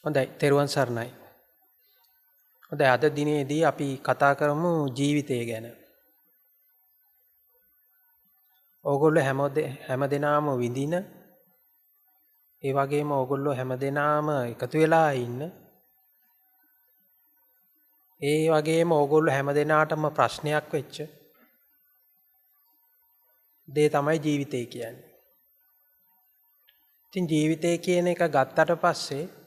හොඳයි තෙරුවන් සරණයි. හොඳයි අද දිනේදී අපි කතා කරමු ජීවිතය ගැන. ඕගොල්ලෝ හැමදෙනාම විඳින ඒ වගේම ඕගොල්ලෝ හැමදෙනාම එකතු වෙලා ඉන්න ඒ වගේම ඕගොල්ලෝ හැමදෙනාටම ප්‍රශ්නයක් වෙච්ච දේ තමයි ජීවිතය කියන්නේ. ඉතින් ජීවිතය කියන එක ගත්තට පස්සේ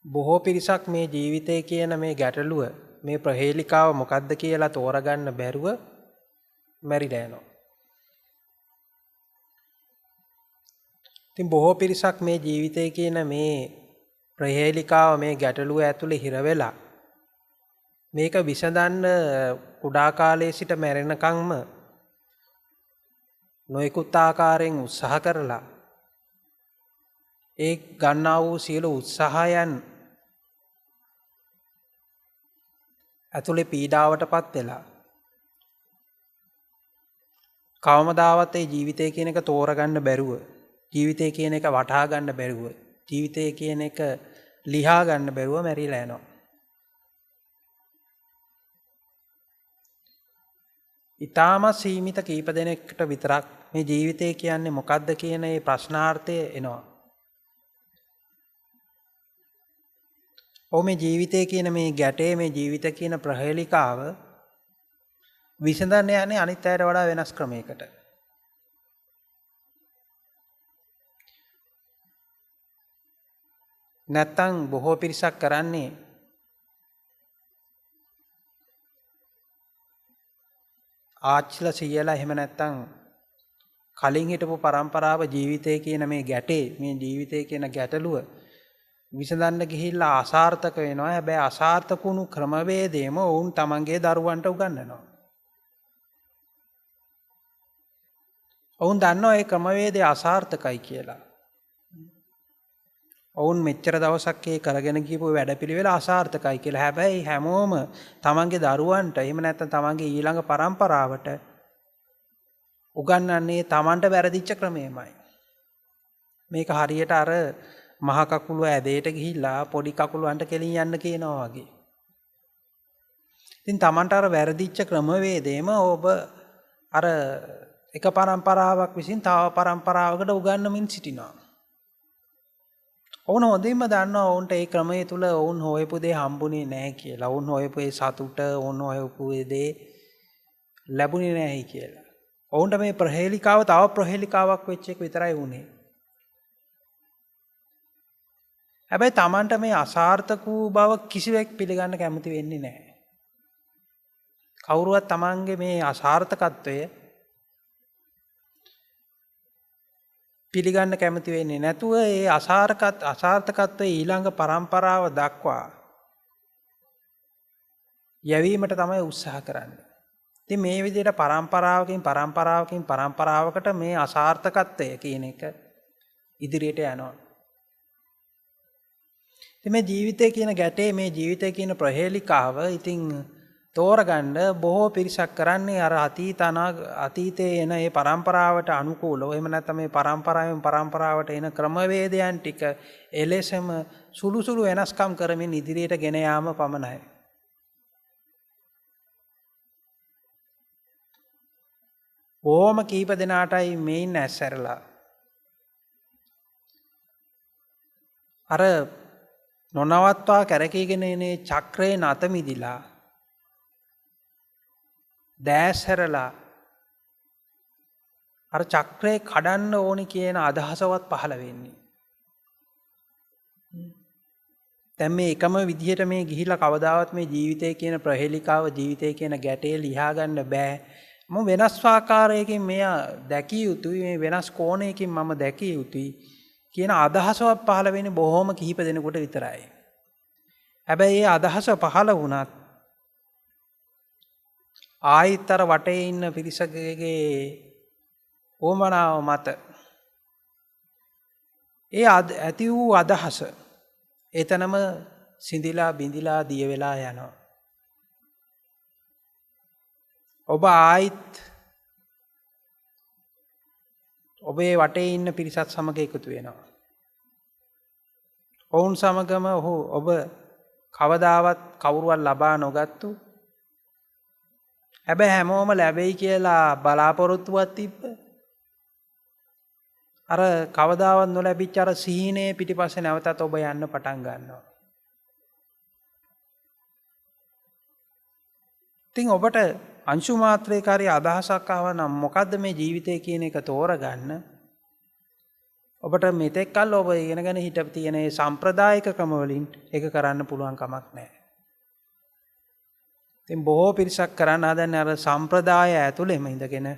බොහෝ පිරිසක් මේ ජීවිතය කියන මේ ගැටලුව මේ ප්‍රහේලිකාව මොකක්ද කියලා තෝරගන්න බැරුව මැරිලා යනවා. ඉතින් බොහෝ පිරිසක් මේ ජීවිතය කියන මේ ප්‍රහේලිකාව මේ ගැටලුව ඇතුලේ හිර වෙලා මේක විසඳන්න කුඩා කාලයේ සිට මැරෙනකන්ම නොයෙකුත් ආකාරයෙන් උත්සාහ කරලා ඒ ගන්නා වූ සියලු උත්සාහයන් ඇතුලේ පීඩාවටපත් වෙලා කවමදාවත් ඒ ජීවිතය කියන එක තෝරගන්න බැරුව ජීවිතය කියන එක වටහා ගන්න බැරුව ජීවිතය කියන එක ලියා ගන්න බැරුව මැරිලා යනවා. ඊටාම සීමිත කීප දෙනෙක්ට විතරක් මේ ජීවිතය කියන්නේ මොකක්ද කියන මේ ප්‍රශ්නාර්ථය එනවා. මේ ජීවිතය කියන මේ ගැටේ මේ ජීවිත කියන ප්‍රහේලිකාව විසඳන්න යන්නේ අනිත් අයට වඩා වෙනස් ක්‍රමයකට. නැත්තම් බොහෝ පිරිසක් කරන්නේ ආච්චිලා සීයලා එහෙම නැත්තම් කලින් හිටපු પરම්පරාව ජීවිතය කියන මේ ගැටේ මේ ජීවිතය කියන ගැටලුව විසඳන්න ගිහිල්ලා අසාර්ථක වෙනවා. හැබැයි අසාර්ථක වුණු ක්‍රමවේදයම වුන් තමන්ගේ දරුවන්ට උගන්වනවා. ඔවුන් දන්නවා ඒ ක්‍රමවේදය අසාර්ථකයි කියලා. ඔවුන් මෙච්චර දවසක් ඒ කරගෙන ගිහපු වැඩපිළිවෙල අසාර්ථකයි කියලා. හැබැයි හැමෝම තමන්ගේ දරුවන්ට එහෙම නැත්නම් තමන්ගේ ඊළඟ પરම්පරාවට උගන්වන්නේ තමන්ට වැරදිච්ච ක්‍රමයමයි. මේක හරියට අර මහ කකුල ඇදේට ගිහිල්ලා පොඩි කකුලවන්ට කෙලින් යන්න කියනවා වගේ. ඉතින් තමන්ට අර වැරදිච්ච ක්‍රමවේදයම ඔබ අර එක પરම්පරාවක් විසින් තව પરම්පරාවකට උගන්වමින් සිටිනවා. ඔවුන් හොඳින්ම දන්නවා ඔවුන්ට ඒ ක්‍රමයේ තුල ඔවුන් හොයපු දේ හම්බුනේ නැහැ කියලා. ඔවුන් හොයපු ඒ සතුට ඔවුන් හොයපු දේ ලැබුණේ නැහැ කියලා. ඔවුන්ට මේ ප්‍රහේලිකාව තව ප්‍රහේලිකාවක් වෙච්ච එක විතරයි වුනේ. හැබැයි Tamanට මේ අසාර්ථක වූ බව කිසිවෙක් පිළිගන්න කැමති වෙන්නේ නැහැ. කවුරුවත් Tamanගේ මේ අසාර්ථකත්වය පිළිගන්න කැමති වෙන්නේ නැතුව ඒ අසාර්ථකත්වයේ ඊළඟ પરම්පරාව දක්වා යැවීමට තමයි උත්සාහ කරන්නේ. ඉතින් මේ විදිහට પરම්පරාවකට මේ අසාර්ථකත්වය කියන එක ඉදිරියට යනවා. ඉතින් මේ ජීවිතය කියන ගැටේ මේ ජීවිතය කියන ප්‍රහේලිකාව ඉතින් තෝරගන්න බොහෝ පිරිසක් කරන්නේ අර අතීතයේ එන ඒ પરම්පරාවට අනුකූලව එහෙම නැත්නම් මේ પરම්පරාවට එන ක්‍රමවේදයන් ටික එලෙසම සුළු වෙනස්කම් කරමින් ඉදිරියට ගෙන යාම පමණයි. බොහොම කීප දෙනාටයි මේන් ඇස්සරලා අර නොනවත්වා කැරකීගෙන එනේ චක්‍රේ නැත මිදිලා දැස් හැරලා අර චක්‍රේ කඩන්න ඕනි කියන අදහසවත් පහළ වෙන්නේ. දැන් මේ එකම විදිහට මේ ගිහිලා කවදාවත් මේ ජීවිතය කියන ප්‍රහේලිකාව ජීවිතය කියන ගැටේ ලියා ගන්න බෑ. මම වෙනස් ආකාරයකින් මෙයා දැකිය යුතුයි මේ වෙනස් කෝණයකින් මම දැකිය යුතුයි කියන අදහසවත් පහළ වෙන්නේ බොහොම කිහිප දෙනෙකුට විතරයි. හැබැයි මේ අදහස පහළ වුණත් ආයිතර වටේ ඉන්න පිරිසකගේ ඕමනාව මත ඒ ඇති වූ අදහස එතනම සිඳිලා බිඳිලා දිය වෙලා යනවා. ඔබ ආයිත් ඔබේ වටේ ඉන්න පිරිසත් සමග එකතු වෙනවා. ඔවුන් සමගම ඔබ කවදාවත් කවුරුවත් ලබා නොගත්තු හැබැයි හැමෝම ලැබෙයි කියලා බලාපොරොත්තුවක් තිබ්බ අර කවදාවත් නොලැබිච්ච අර සීනේ පිටිපස්සේ නැවතත් ඔබ යන්න පටන් ගන්නවා. ඉතින් ඔබට අංශු මාත්‍රේකාරී අදහසක් ආවනම් මොකද්ද මේ ජීවිතය කියන එක තෝරගන්න. ඔබට මෙතෙක් කල් ඔබ ඉගෙනගෙන හිටපු තියෙන මේ සම්ප්‍රදායික ක්‍රම වලින් ඒක කරන්න පුළුවන් කමක් නැහැ. ඉතින් බොහෝ පිරිසක් කරන්න හදන්නේ අර සම්ප්‍රදාය ඇතුළෙම ඉඳගෙන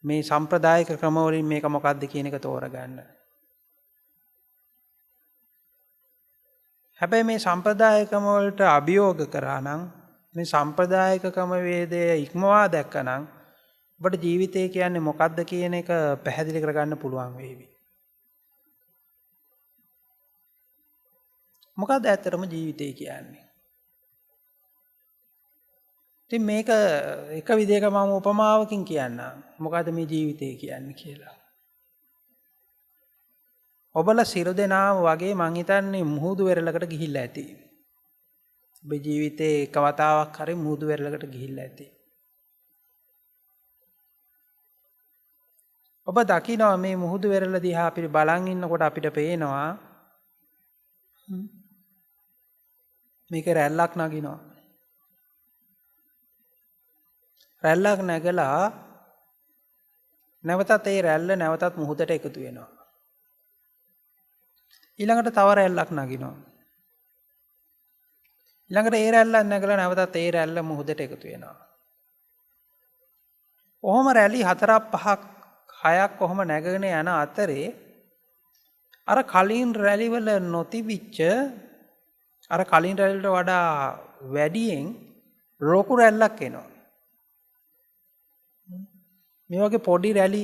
මේ සම්ප්‍රදායික ක්‍රම වලින් මේක මොකද්ද කියන එක තෝරගන්න. හැබැයි මේ සම්ප්‍රදායික ක්‍රම වලට අභියෝග කරා නම් මේ සම්ප්‍රදායික ක්‍රම වේදය ඉක්මවා දැක්කනම් ඔබට ජීවිතය කියන්නේ මොකද්ද කියන එක පැහැදිලි කරගන්න පුළුවන් වේවි. මොකක්ද ඇත්තටම ජීවිතය කියන්නේ? ඉතින් මේක එක විදිහක මම උපමාවකින් කියන්නම්. මොකද්ද මේ ජීවිතය කියන්නේ කියලා. ඔබලා සියලු දෙනාම වගේ මං හිතන්නේ මුහුදු වෙරළකට ගිහිල්ලා ඇති. ඔබේ ජීවිතේ එක වතාවක් හරි මුහුදු වෙරළකට ගිහිල්ලා ඇති. ඔබ දකිනවා මේ මුහුදු වෙරළ දිහා අපි බලන් ඉන්නකොට අපිට පේනවා මේක රැල්ලක් නගිනවා. රැල්ලක් නැගලා නැවතත් ඒ රැල්ල නැවතත් මුහුදට එකතු වෙනවා. ඊළඟට තව රැල්ලක් නගිනවා. ඊළඟට ඒ රැල්ලක් නැගලා නැවතත් ඒ රැල්ල මුහුදට එකතු වෙනවා. ඔහොම රැලි 4ක් 5ක් 6ක් කොහොම නැගගෙන යන අතරේ අර කලින් රැලි වල නොතිබිච්ච අර කලින් රැල්ලට වඩා වැඩියෙන් ලොකු රැල්ලක් එනවා. මේ වගේ පොඩි රැලි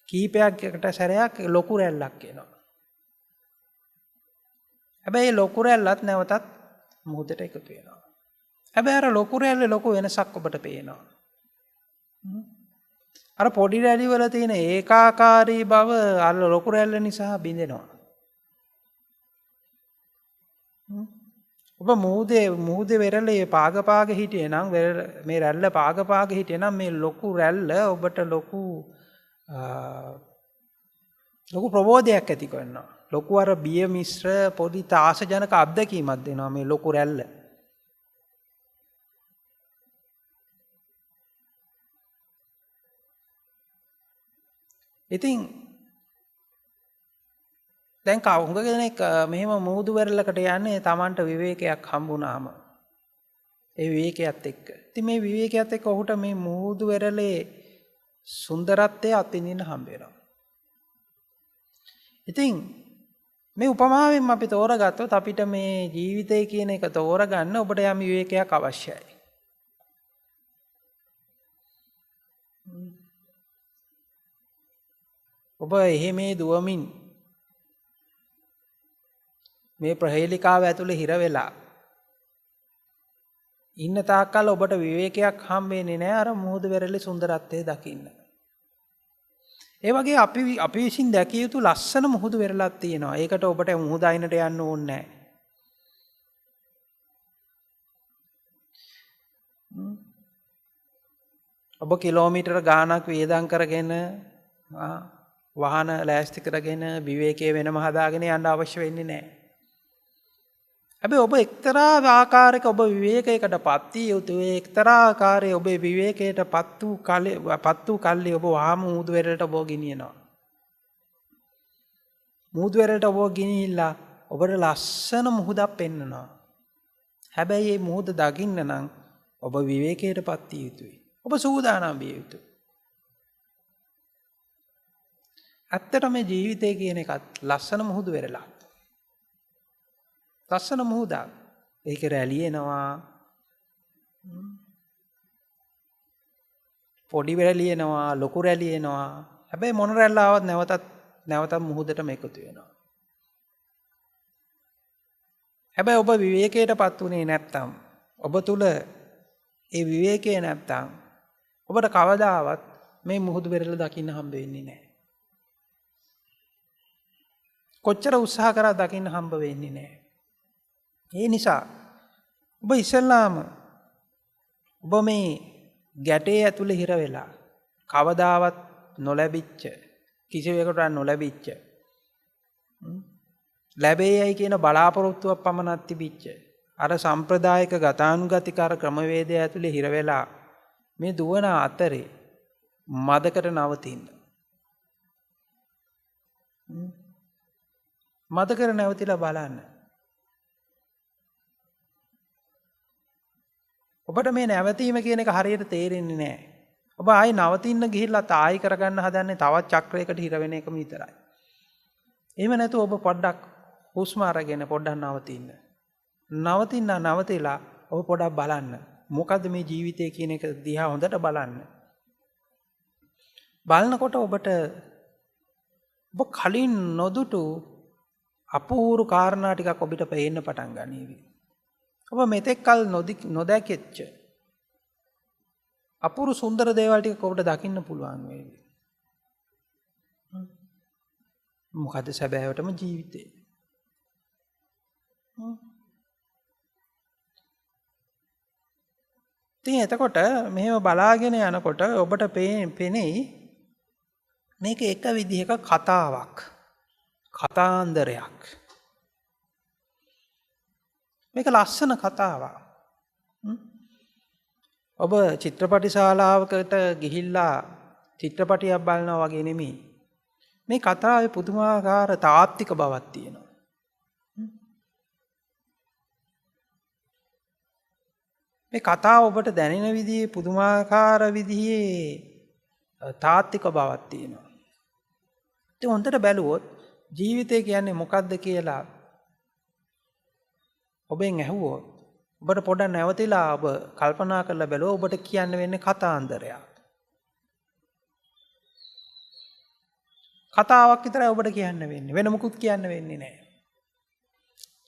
කීපයකට සැරයක් ලොකු රැල්ලක් එනවා. හැබැයි ලොකු රැල්ලත් නැවතත් මුහුදට එකතු වෙනවා. හැබැයි අර ලොකු රැල්ලේ ලොකු වෙනසක් ඔබට පේනවා. අර පොඩි රැලි වල තියෙන ඒකාකාරී බව අර ලොකු රැල්ල නිසා බිඳෙනවා. ඔබ මුහුදේ වෙරළේ පාග හිටියේ නම් මේ රැල්ල පාග හිටියේ නම් මේ ලොකු රැල්ල ඔබට ලොකු ප්‍රබෝධයක් ඇති කරනවා. ලොකු අර බිය මිශ්‍ර පොඩි තාසජනක අත්දැකීමක් දෙනවා මේ ලොකු රැල්ල. ඉතින් දැන් කවුරුන් කෙනෙක් මෙහෙම මුහුදු වෙරළකට යන්නේ Tamanට විවේකයක් හම්බුනාම. ඒ විවේකයත් එක්ක. ඉතින් මේ විවේකයත් එක්ක ඔහුට මේ මුහුදු වෙරළේ සුන්දරත්වය අත්විඳින්න හම්බ වෙනවා. ඉතින් මේ උපමාවෙන් අපි තෝරගත්තොත් අපිට මේ ජීවිතය කියන එක තෝරගන්න ඔබට යම් විවේකයක් අවශ්‍යයි. ඔබ එහෙමේ දුවමින් මේ ප්‍රහේලිකාව ඇතුලේ හිර වෙලා ඉන්න තාක්කල් ඔබට විවේකයක් හම්බෙන්නේ නැහැ අර මුහුදු වෙරළේ සුන්දරත්වය දකින්න. ඒ වගේ අපි විසින් දැකිය යුතු ලස්සන මුහුදු වෙරළක් තියෙනවා. ඒකට ඔබට මුහුද අයිනට යන්න ඕනේ නැහැ. ඔබ කිලෝමීටර ගාණක් වේදම් කරගෙන වාහන ලෑස්ති කරගෙන විවේකයේ වෙනම හදාගෙන යන්න අවශ්‍ය වෙන්නේ නැහැ. හැබැයි ඔබ එක්තරා ආකාරයක ඔබ විවේකයකටපත් විය යුතුයි. එක්තරා ආකාරයේ ඔබේ විවේකයටපත් වූ කල්ලි ඔබ වහාම මුහුදු වෙරළට ඔබ ගෙනියනවා. මුහුදු වෙරළට ඔබ ගෙනිහිල්ලා ඔබට ලස්සන මුහුදක් පෙන්නනවා. හැබැයි මේ මුහුද දකින්න නම් ඔබ විවේකයටපත් විය යුතුයි. ඔබ සූදානම් විය යුතුයි. ඇත්තටම මේ ජීවිතය කියන එකත් ලස්සන මුහුදු වෙරළක්. ලස්සන මුහුදක්. ඒක රැලියනවා. පොඩි රැලියනවා, ලොකු රැලියනවා. හැබැයි මොන රැල්ල ආවත් නැවතත් මුහුදටම එකතු වෙනවා. හැබැයි ඔබ විවේකයටපත් උනේ නැත්තම්, ඔබ තුල ඒ විවේකය නැත්තම් ඔබට කවදාවත් මේ මුහුදු වෙරළ දකින්න හම්බ වෙන්නේ නැහැ. කොච්චර උත්සාහ කරා දකින්න හම්බ වෙන්නේ නැහැ. ඒ නිසා ඔබ ඉස්සෙල්ලාම ඔබ මේ ගැටේ ඇතුලේ හිර වෙලා කවදාවත් නොලැබිච්ච කිසිවෙකුට නොලැබිච්ච ලැබෙයි කියන බලාපොරොත්තුවක් පමණක් තිබිච්ච අර සම්ප්‍රදායික ගතානුගතිකාර ක්‍රමවේදය ඇතුලේ හිර වෙලා මේ දුවන අතරේ මදකට නවතින්න. මදකට නැවතිලා බලන්න. ඔබට මේ නැවතීම කියන එක හරියට තේරෙන්නේ නැහැ. ඔබ ආයි නවතින්න ගිහිල්ලා තායි කරගන්න හදන්නේ තවත් චක්‍රයකට හිර වෙන එකම විතරයි. එහෙම නැතුව ඔබ පොඩ්ඩක් හුස්ම අරගෙන පොඩ්ඩක් නවතින්න. නවතිලා ඔබ පොඩ්ඩක් බලන්න. මොකද්ද මේ ජීවිතය කියන එක දිහා හොඳට බලන්න. බලනකොට ඔබට ඔබ කලින් නොදුටු අපූර්ව කාරණා ටිකක් ඔබට පේන්න පටන් ගනීවි. ඔබ මෙතෙක් කල නොදැකෙච්ච අපූර්ව සුන්දර දේවල් ටික ඔබට දකින්න පුළුවන් වේවි. මොකද සැබෑවටම ජීවිතේ. ඉතින් එතකොට මෙහෙම බලාගෙන යනකොට ඔබට පෙනෙයි මේක එක විදිහක කතාවක්. කතාන්දරයක්. මේක ලස්සන කතාවක්. ඔබ චිත්‍රපටි ශාලාවකට ගිහිල්ලා චිත්‍රපටියක් බලනවා වගේ නෙමෙයි. මේ කතාවේ පුදුමාකාර තාත්වික බවක් තියෙනවා. මේ කතාව ඔබට දැනෙන විදිහේ පුදුමාකාර විදිහේ තාත්වික බවක් තියෙනවා. ඉතින් හොඳට බැලුවොත් ජීවිතය කියන්නේ මොකක්ද කියලා ඔබෙන් ඇහුවොත් ඔබට පොඩ්ඩක් නැවතිලා ඔබ කල්පනා කරලා බැලුවොත් ඔබට කියන්න වෙන්නේ කතාන්දරයක්. කතාවක් විතරයි ඔබට කියන්න වෙන්නේ. වෙන මොකුත් කියන්න වෙන්නේ නැහැ.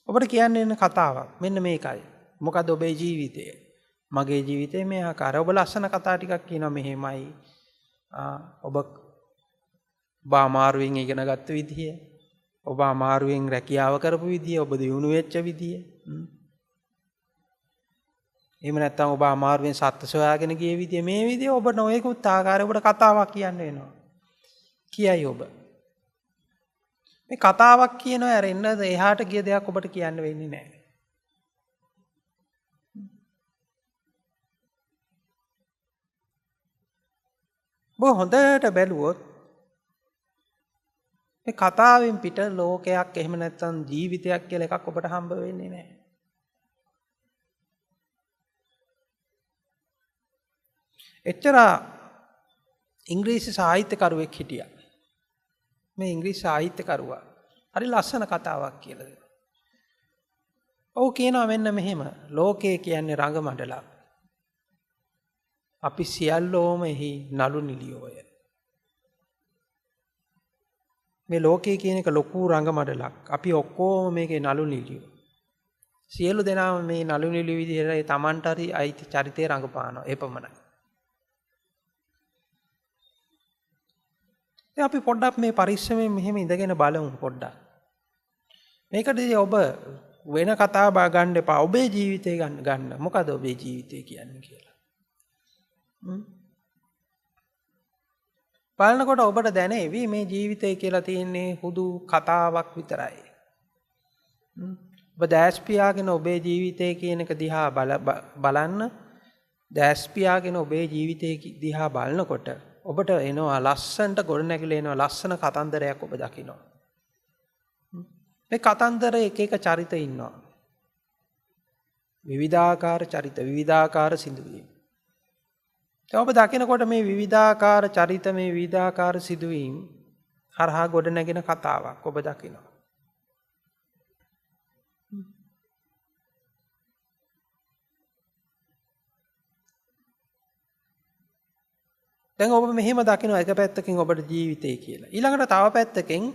ඔබට කියන්න වෙන කතාවක්. මෙන්න මේකයි. මොකද ඔබේ ජීවිතය. මගේ ජීවිතේ මේ ආකාරය. ඔබ ලස්සන කතා ටිකක් කියනවා මෙහෙමයි. ඔබ අමාරුවෙන් ඉගෙන ගත්ත විදිය. ඔබ අමාරුවෙන් රැකියාව කරපු විදිය. ඔබ දියුණු වෙච්ච විදිය. එහෙම නැත්නම් ඔබ අමාරුවෙන් සත්‍ය සොයාගෙන ගිය විදිය. මේ විදිය ඔබ නොයෙකුත් ආකාරයකට ඔබට කතාවක් කියන්න වෙනවා. කියයි ඔබ. මේ කතාවක් කියනවා ඇරෙන්න එහාට ගිය දෙයක් ඔබට කියන්න වෙන්නේ නැහැ. ඔබ හොඳට බැලුවොත් මේ කතාවෙන් පිට ලෝකයක් එහෙම නැත්නම් ජීවිතයක් කියලා එකක් ඔබට හම්බ වෙන්නේ නැහැ. එච්චර ඉංග්‍රීසි සාහිත්‍යකරුවෙක් හිටියා. මේ ඉංග්‍රීසි සාහිත්‍යකරුවා හරි ලස්සන කතාවක් කියලා දෙනවා. ඔව් කියනවා මෙන්න මෙහෙම ලෝකය කියන්නේ රංගමඩලක්. අපි සියල්ලෝම එහි නළු නිළියෝය. මේ ලෝකය කියන එක ලොකු රංගමඩලක්. අපි ඔක්කොම මේකේ නළු නිළියෝ. සියලු දෙනාම මේ නළු නිළිය විදිහට තමන්ට හරි අයිති චරිතය රඟපානවා. එපමණයි. දැන් අපි පොඩ්ඩක් මේ පරිස්සමෙන් මෙහෙම ඉඳගෙන බලමු පොඩ්ඩක්. මේකදී ඔබ වෙන කතා බා ගන්න එපා. ඔබේ ජීවිතය ගන්න. මොකද ඔබේ ජීවිතය කියන්නේ කියලා. බලනකොට ඔබට දැනේවි මේ ජීවිතය කියලා තියෙන්නේ හුදු කතාවක් විතරයි. ඔබ දැස් පියාගෙන ඔබේ ජීවිතය කියන එක දිහා බලන්න. දැස් පියාගෙන ඔබේ ජීවිතය දිහා බලනකොට ඔබට එනවා ලස්සනට ගොඩනැගිලා එනවා ලස්සන කතන්දරයක් ඔබ දකිනවා. මේ කතන්දරේ එක එක චරිත ඉන්නවා. විවිධාකාර චරිත විවිධාකාර සිදුවීම්. ඔබ දකිනකොට මේ විවිධාකාර චරිත මේ විවිධාකාර සිදුවීම් හරහා ගොඩ නැගෙන කතාවක් ඔබ දකිනවා. දැන් ඔබ මෙහෙම දකිනවා එක පැත්තකින් ඔබට ජීවිතය කියලා. ඊළඟට තව පැත්තකින්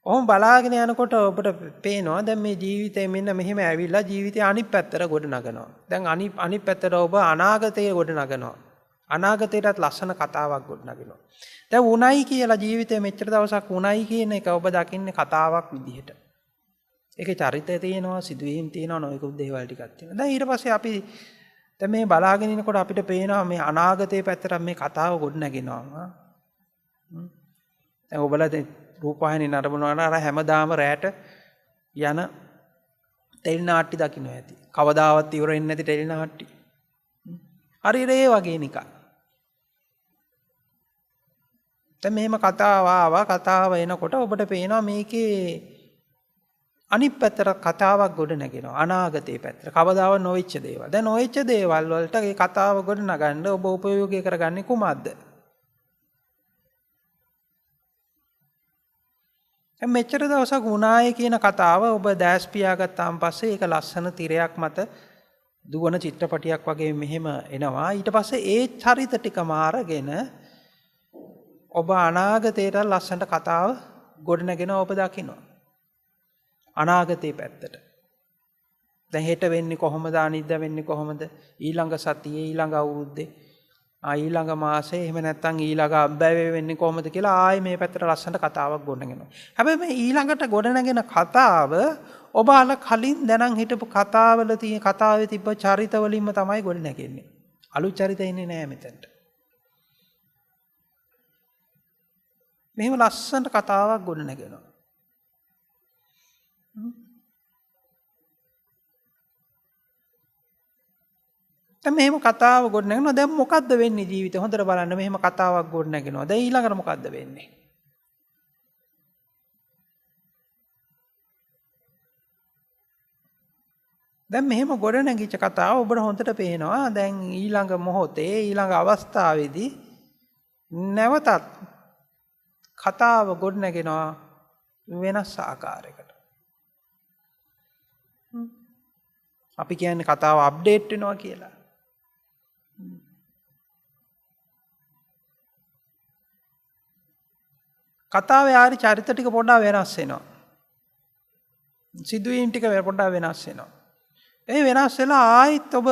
ඔහොම බලාගෙන යනකොට ඔබට පේනවා දැන් මේ ජීවිතේ මෙන්න මෙහෙම ඇවිල්ලා ජීවිතේ අනිත් පැත්තට ගොඩ නගනවා. දැන් අනිත් පැත්තට ඔබ අනාගතයේ ගොඩ නගනවා. අනාගතයටත් ලස්සන කතාවක් ගොඩනගෙනවා. දැන් උණයි කියලා ජීවිතේ මෙච්චර දවසක් උණයි කියන එක ඔබ දකින්නේ කතාවක් විදිහට. ඒකේ චරිතය තියෙනවා, සිදුවීම් තියෙනවා, නොයෙකුත් දේවල් ටිකක් තියෙනවා. දැන් ඊට පස්සේ අපි දැන් මේ බලාගෙන ඉනකොට අපිට පේනවා මේ අනාගතයේ පැත්තට මේ කතාව ගොඩ නැගෙනවා. දැන් ඔබලා දැන් රූපවාහිනිය නරඹනවා නම් අර හැමදාම රැට යන ටෙලි නාට්‍ය දකින්න ඇති. කවදාවත් ඉවර වෙන්නේ නැති ටෙලි නාට්‍ය. හරියට ඒ වගේ නිකන්. දැන් මෙහෙම කතාව එනකොට ඔබට පේනවා මේකේ අනිත් පැත්තට කතාවක් ගොඩ නැගෙනවා. අනාගතයේ පැත්තට. කවදාවත් නොවෙච්ච දේවල්. දැන් නොවෙච්ච දේවල් වලට මේ කතාව ගොඩ නගන්න ඔබ උපයෝගී කරගන්නේ කුමක්ද? මෙච්චර දවසක් වුණායේ කියන කතාව ඔබ දැස් පියාගත්තාන් පස්සේ ඒක ලස්සන තිරයක් මත දුවන චිත්‍රපටියක් වගේ මෙහෙම එනවා. ඊට පස්සේ ඒ චරිත ටිකම අරගෙන ඔබ අනාගතයට ලස්සනට කතාව ගොඩනගෙන ඔබ දකිනවා. අනාගතේ පැත්තට. දැන් හෙට වෙන්නේ කොහොමද? අනිද්දා වෙන්නේ කොහොමද? ඊළඟ සතියේ ඊළඟ අවුරුද්දේ ඊළඟ මාසේ එහෙම නැත්නම් ඊළඟ අබ්බැවේ වෙන්නේ කොහොමද කියලා ආයේ මේ පැත්තට ලස්සනට කතාවක් ගොඩනගෙනවා. හැබැයි මේ ඊළඟට ගොඩනගෙන කතාව ඔබ අර කලින් දැනන් හිටපු කතාවේ තිබ්බ චරිත වලින්ම තමයි ගොඩනගෙන්නේ. අලුත් චරිත එන්නේ නැහැ මෙතනට. මෙහෙම ලස්සනට කතාවක් ගොඩනගෙනවා. දැන් මෙහෙම කතාව ගොඩනගෙනවා. දැන් මොකද්ද වෙන්නේ ජීවිතේ? හොඳට බලන්න මෙහෙම කතාවක් ගොඩනගෙනවා. දැන් ඊළඟට මොකද්ද වෙන්නේ? දැන් මෙහෙම ගොඩනැගිච්ච කතාව ඔබට හොඳට පේනවා. දැන් ඊළඟ මොහොතේ ඊළඟ අවස්ථාවේදී නැවතත් කතාව ගොඩනගෙනවා වෙනස් ආකාරයකට. අපි කියන්නේ කතාව අප්ඩේට් වෙනවා කියලා. කතාවේ ආරි චරිත ටික පොඩ්ඩක් වෙනස් වෙනවා. සිදුවීම් ටික පොඩ්ඩක් වෙනස් වෙනවා. ඒ වෙනස් වෙලා ආයිත් ඔබ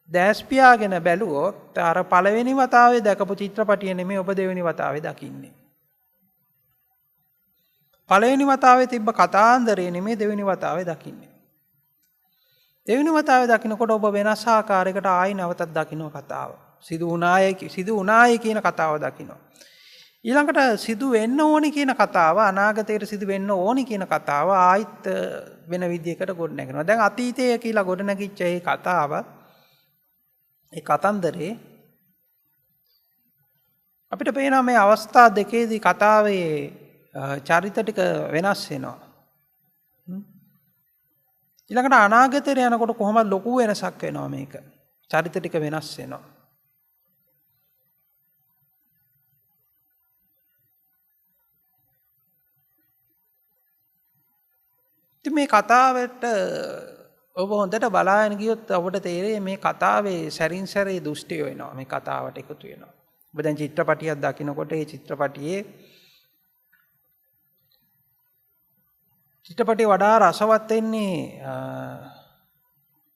දැස් පියාගෙන බැලුවොත් අර පළවෙනි වතාවේ දැකපු චිත්‍රපටිය නෙමෙයි ඔබ දෙවෙනි වතාවේ දකින්නේ. පළවෙනි වතාවේ තිබ්බ කතාන්දරය නෙමෙයි දෙවෙනි වතාවේ දකින්නේ. දෙවෙනි වතාවේ දකින්නකොට ඔබ වෙනස් ආකාරයකට ආයි නැවතත් දකින්න කතාව. සිදු වුණායේ කියන කතාව දකින්න. ඊළඟට සිදු වෙන්න ඕනි කියන කතාව අනාගතයට සිදු වෙන්න ඕනි කියන කතාව ආයිත් වෙන විදිහකට ගොඩ නැගෙනවා. දැන් අතීතය කියලා ගොඩ නැගිච්ච ඒ කතාව ඒ කතන්දරේ අපිට පේනවා මේ අවස්ථා දෙකේදී කතාවේ චරිත ටික වෙනස් වෙනවා. ඊළඟට අනාගතයට යනකොට කොහොමද ලොකු වෙනසක් වෙනවා මේක. චරිත ටික වෙනස් වෙනවා. ඉතින් මේ කතාවට ඔබ හොඳට බලාගෙන ගියොත් ඔබට තේරෙයි මේ කතාවේ සැරින් සැරේ දෘෂ්ටිය වෙනවා. මේ කතාවට එකතු වෙනවා. ඔබ දැන් චිත්‍රපටියක් දකිනකොට ඒ චිත්‍රපටිය වඩා රසවත් වෙන්නේ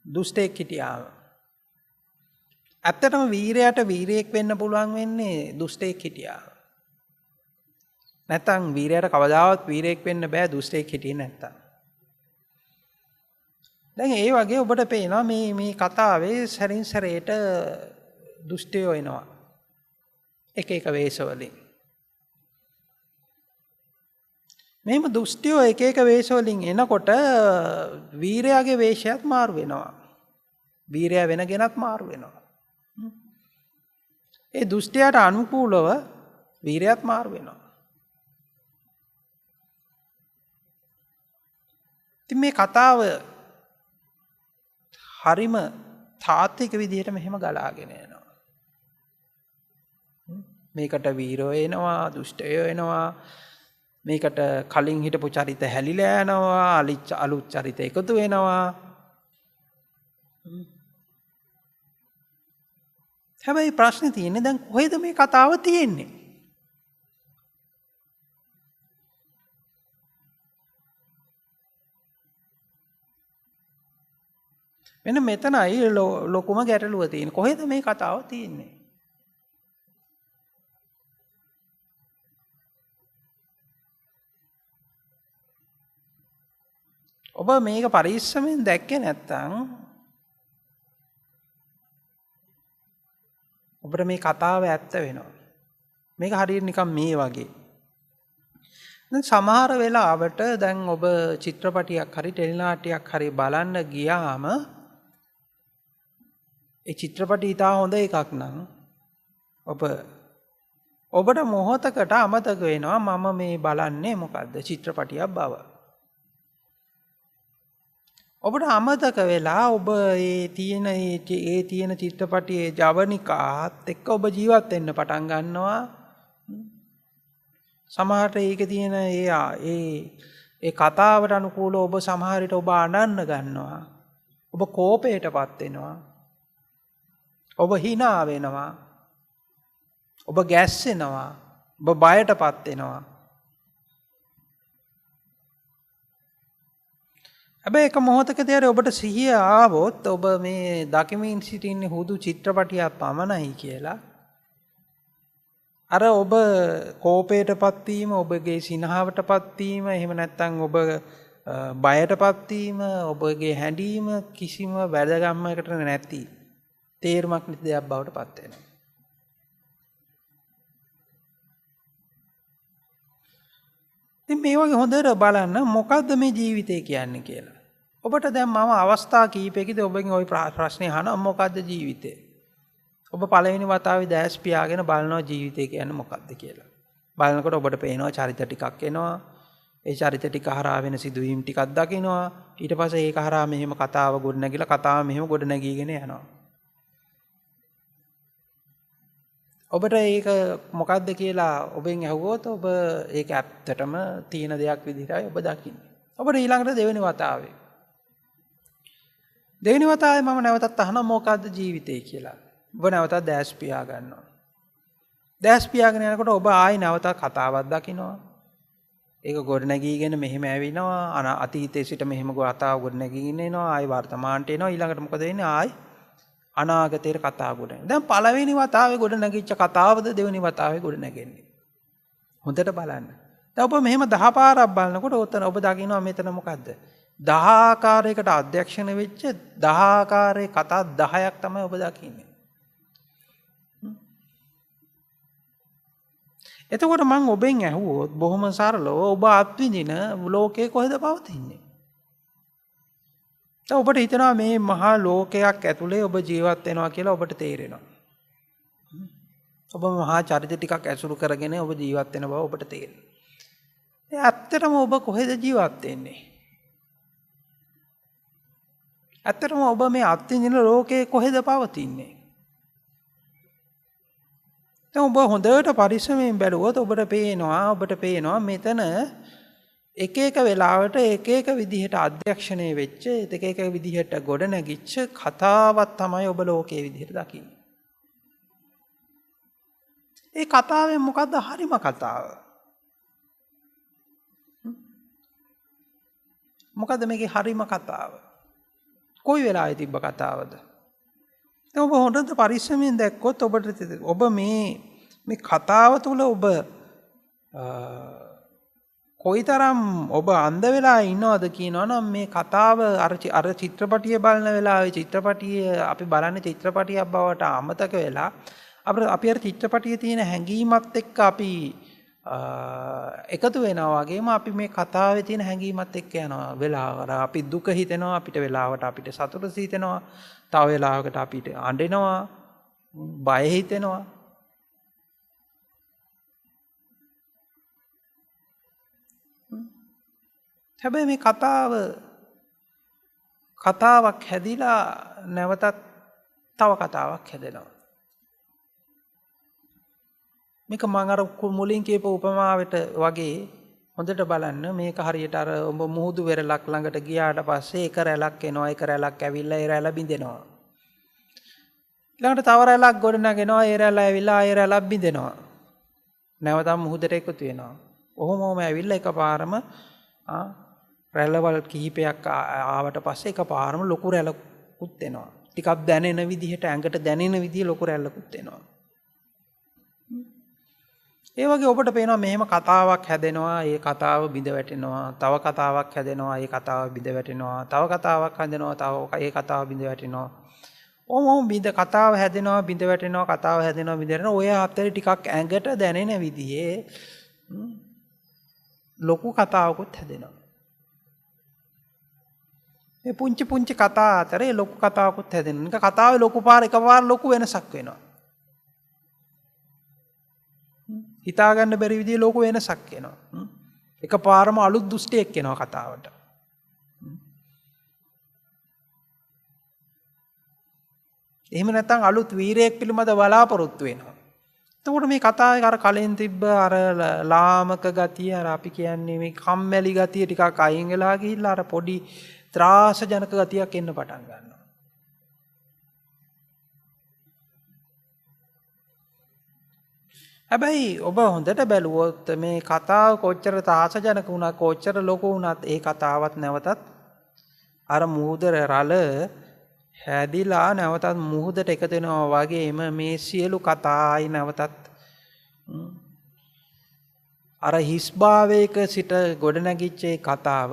දුෂ්ටෙක් හිටියාම. ඇත්තටම වීරයට වීරයෙක් වෙන්න පුළුවන් වෙන්නේ දුෂ්ටෙක් හිටියාම. නැත්තම් වීරයට කවදාවත් වීරයෙක් වෙන්න බෑ දුෂ්ටෙක් හිටියේ නැත්තම්. දැන් ඒ වගේ ඔබට පේනවා මේ කතාවේ සැරින් සැරේට දුෂ්ටයෝ එනවා. එක එක වේශවලින්. මෙහෙම දුෂ්ටයෝ එක එක වේශවලින් එනකොට වීරයාගේ වේශයත් මාරු වෙනවා. වීරයා වෙන කෙනත් මාරු වෙනවා. ඒ දුෂ්ටයාට අනුකූලව වීරයාත් මාරු වෙනවා. ඉතින් මේ කතාව හරිම තාත්වික විදිහට මෙහෙම ගලාගෙන යනවා. මේකට වීරයෝ එනවා, දුෂ්ටයෝ එනවා. මේකට කලින් හිටපු චරිත හැලිලා යනවා, අලුත් චරිත එකතු වෙනවා. හැබැයි ප්‍රශ්නේ තියෙන්නේ දැන් කොහෙද මේ කතාව තියෙන්නේ? මෙන්න මෙතනයි ලොකුම ගැටලුව තියෙන්නේ. කොහෙද මේ කතාව තියෙන්නේ? ඔබ මේක පරිස්සමෙන් දැක්කේ නැත්තම් ඔබට මේ කතාව ඇත්ත වෙනවා. මේක හරියට නිකන් මේ වගේ. දැන් සමහර වෙලාවට දැන් ඔබ චිත්‍රපටියක් හරි ටෙලි නාට්‍යයක් හරි බලන්න ගියාම ඒ චිත්‍රපටි ඉතා හොඳ එකක් නම් ඔබට මොහොතකට අමතක වෙනවා මම මේ බලන්නේ මොකද්ද චිත්‍රපටියක් බව. ඔබට අමතක වෙලා ඔබ ඒ තියෙන චිත්‍රපටියේ ජවනිකාත් එක්ක ඔබ ජීවත් වෙන්න පටන් ගන්නවා. සමහරට ඒකේ තියෙන ඒ කතාවට අනුකූලව ඔබ සමහර විට ඔබ අනන්න ගන්නවා. ඔබ කෝපයටපත් වෙනවා. ඔබ hina වෙනවා. ඔබ ගැස්සෙනවා. ඔබ බයටපත් වෙනවා. හැබැයි එක මොහොතකදී හරි ඔබට සිහිය ආවොත් ඔබ මේ දකිමින් සිටින්නේ හුදු චිත්‍රපටියක් පමණයි කියලා අර ඔබ කෝපයටපත් වීම ඔබගේ සිනහවටපත් වීම එහෙම නැත්නම් ඔබ බයටපත් වීම ඔබගේ හැඬීම කිසිම වැදගත්මකට නැති තේරුමක් නැති දෙයක් බවට පත් වෙනවා. ඉතින් මේ වගේ හොඳට බලන්න මොකද්ද මේ ජීවිතය කියන්නේ කියලා. ඔබට දැන් මම අවස්ථා කීපයකදී ඔබගෙන් ওই ප්‍රශ්නේ අහනවා මොකද්ද ජීවිතය? ඔබ පළවෙනි වතාවේ දැස් පියාගෙන බලනවා ජීවිතය කියන්නේ මොකක්ද කියලා. බලනකොට ඔබට පේනවා චරිත ටිකක් එනවා. ඒ චරිත ටික හරහා වෙන සිදුවීම් ටිකක් දකිනවා. ඊට පස්සේ ඒක හරහා මෙහෙම කතාව ගොඩනැගිලා කතාව මෙහෙම ගොඩනැගීගෙන යනවා. ඔබට ඒක මොකක්ද කියලා ඔබෙන් අහුවොත් ඔබ ඒක ඇත්තටම තියෙන දෙයක් විදිහටයි ඔබ දකින්නේ. ඔබට ඊළඟට දෙවෙනි වතාවේ මම නැවතත් අහනවා මොකක්ද ජීවිතය කියලා. ඔබ නැවතත් දැස් පියා ගන්නවා. දැස් පියාගෙන යනකොට ඔබ ආයි නැවතත් කතාවක් දකිනවා. ඒක ගොඩනැගීගෙන මෙහෙම ඇවිනවා. අතීතයේ සිට මෙහෙම කතාව ගොඩනැගීගෙන එනවා. ආයි වර්තමානට එනවා. ඊළඟට මොකද වෙන්නේ? ආයි අනාගතේට කතා ගොඩනැගෙනවා. දැන් පළවෙනි වතාවේ ගොඩනැගිච්ච කතාවද දෙවෙනි වතාවේ ගොඩනැගෙන්නේ. හොඳට බලන්න. දැන් ඔබ මෙහෙම 10 පාරක් බලනකොට ඔබ දකිනවා මෙතන මොකද්ද? 10 ආකාරයකට අධ්‍යක්ෂණය වෙච්ච 10 ආකාරයේ කතා 10ක් තමයි ඔබ දකින්නේ. එතකොට මම ඔබෙන් ඇහුවොත් බොහොම සරලව ඔබ අත්විඳින ලෝකේ කොහෙද පවතින්නේ? දැන් ඔබට හිතෙනවා මේ මහා ලෝකයක් ඇතුලේ ඔබ ජීවත් වෙනවා කියලා ඔබට තේරෙනවා. ඔබ මහා චරිත ටිකක් ඇසුරු කරගෙන ඔබ ජීවත් වෙන බව ඔබට තේරෙනවා. ඒ ඇත්තටම ඔබ කොහෙද ජීවත් වෙන්නේ? ඇත්තටම ඔබ මේ අත්විඳින ලෝකේ කොහෙද පවතින්නේ? දැන් ඔබ හොඳට පරිස්සමෙන් බැලුවොත් ඔබට පේනවා මෙතන එක එක වෙලාවට එක එක විදිහට අධ්‍යක්ෂණය වෙච්ච එක එක විදිහට ගොඩ නැගිච්ච කතාවක් තමයි ඔබ ලෝකයේ විදිහට දකින්නේ. ඒ කතාවෙන් මොකද්ද හරිම කතාව? මොකද්ද මේකේ හරිම කතාව? කොයි වෙලාවේ තිබ්බ කතාවද? දැන් ඔබ හොඳට පරිස්සමෙන් දැක්කොත් ඔබ මේ කතාව තුළ ඔබ කොයිතරම් ඔබ අන්ධ වෙලා ඉන්නවද කියනවනම් මේ කතාව අර චිත්‍රපටිය බලන වෙලාවේ චිත්‍රපටිය අපි බලන්නේ චිත්‍රපටියක් බවට අමතක වෙලා අපි අර චිත්‍රපටියේ තියෙන හැඟීමත් එක්ක අපි එකතු වෙනවා වගේම අපි මේ කතාවේ තියෙන හැඟීමත් එක්ක යනවා වෙලාවකට අපි දුක හිතෙනවා අපිට වෙලාවට අපිට සතුට හිතෙනවා තව වෙලාවකට අපිට අඬෙනවා බය හිතෙනවා. හැබැයි මේ කතාවක් හැදිලා නැවතත් තව කතාවක් හැදෙනවා. මේක මම අර මුලින් කියපු උපමාවට වගේ හොඳට බලන්න මේක හරියට අර ඔබ මුහුදු වෙරළක් ළඟට ගියාට පස්සේ එක රැලක් එනවා එක රැලක් ඇවිල්ලා ඒ රැළ බිඳෙනවා. ඊළඟට තව රැලක් ගොඩ නැගෙනවා ඒ රැළ ඇවිල්ලා ඒ රැළ බිඳෙනවා. නැවතත් මුහුදට එකතු වෙනවා. ඔහොමම ඇවිල්ලා එකපාරම රැළවල් කිහිපයක් ආවට පස්සේ එකපාරම ලොකු රැළකුත් එනවා. ටිකක් දැනෙන විදිහට ඇඟට දැනෙන විදිහ ලොකු රැළකුත් එනවා. ඒ වගේ ඔබට පේනවා මෙහෙම කතාවක් හැදෙනවා, ඒ කතාව බිඳ වැටෙනවා, තව කතාවක් හැදෙනවා, ඒ කතාව බිඳ වැටෙනවා, තව කතාවක් හැදෙනවා, තව ඒ කතාව බිඳ වැටෙනවා. ඔහොම බිඳ කතාව හැදෙනවා, බිඳ වැටෙනවා, කතාව හැදෙනවා, බිඳ වැටෙනවා. ඔය අතරේ ටිකක් ඇඟට දැනෙන විදිහේ ලොකු කතාවකුත් හැදෙනවා. මේ පුංචි පුංචි කතා අතරේ ලොකු කතාවකුත් හැදෙනවා. නික කතාවේ ලොකු පාර එකපාර ලොකු වෙනසක් වෙනවා. හිතා ගන්න බැරි විදිහේ ලොකු වෙනසක් එනවා. එකපාරම අලුත් දුෂ්ටයෙක් එනවා කතාවට. එහෙම නැත්නම් අලුත් වීරයෙක් පිළිබඳ බලාපොරොත්තු වෙනවා. එතකොට මේ කතාවේ අර කලින් තිබ්බ අර ලාමක ගතිය, අර අපි කියන්නේ මේ කම්මැලි ගතිය ටිකක් අයින් වෙලා ගිහිල්ලා අර පොඩි ත්‍රාසජනක ගතියක් එන්න පටන් ගන්නවා. හැබැයි ඔබ හොඳට බැලුවොත් මේ කතාව කොච්චර ත්‍රාසජනක වුණත්, කොච්චර ලොකු වුණත් ඒ කතාවත් නැවතත් අර මුහුදර රළ හැදිලා නැවතත් මුහුදට එකතු වෙනවා වගේම මේ සියලු කතායි නැවතත් අර හිස්භාවයක සිට ගොඩනැගිච්ච කතාව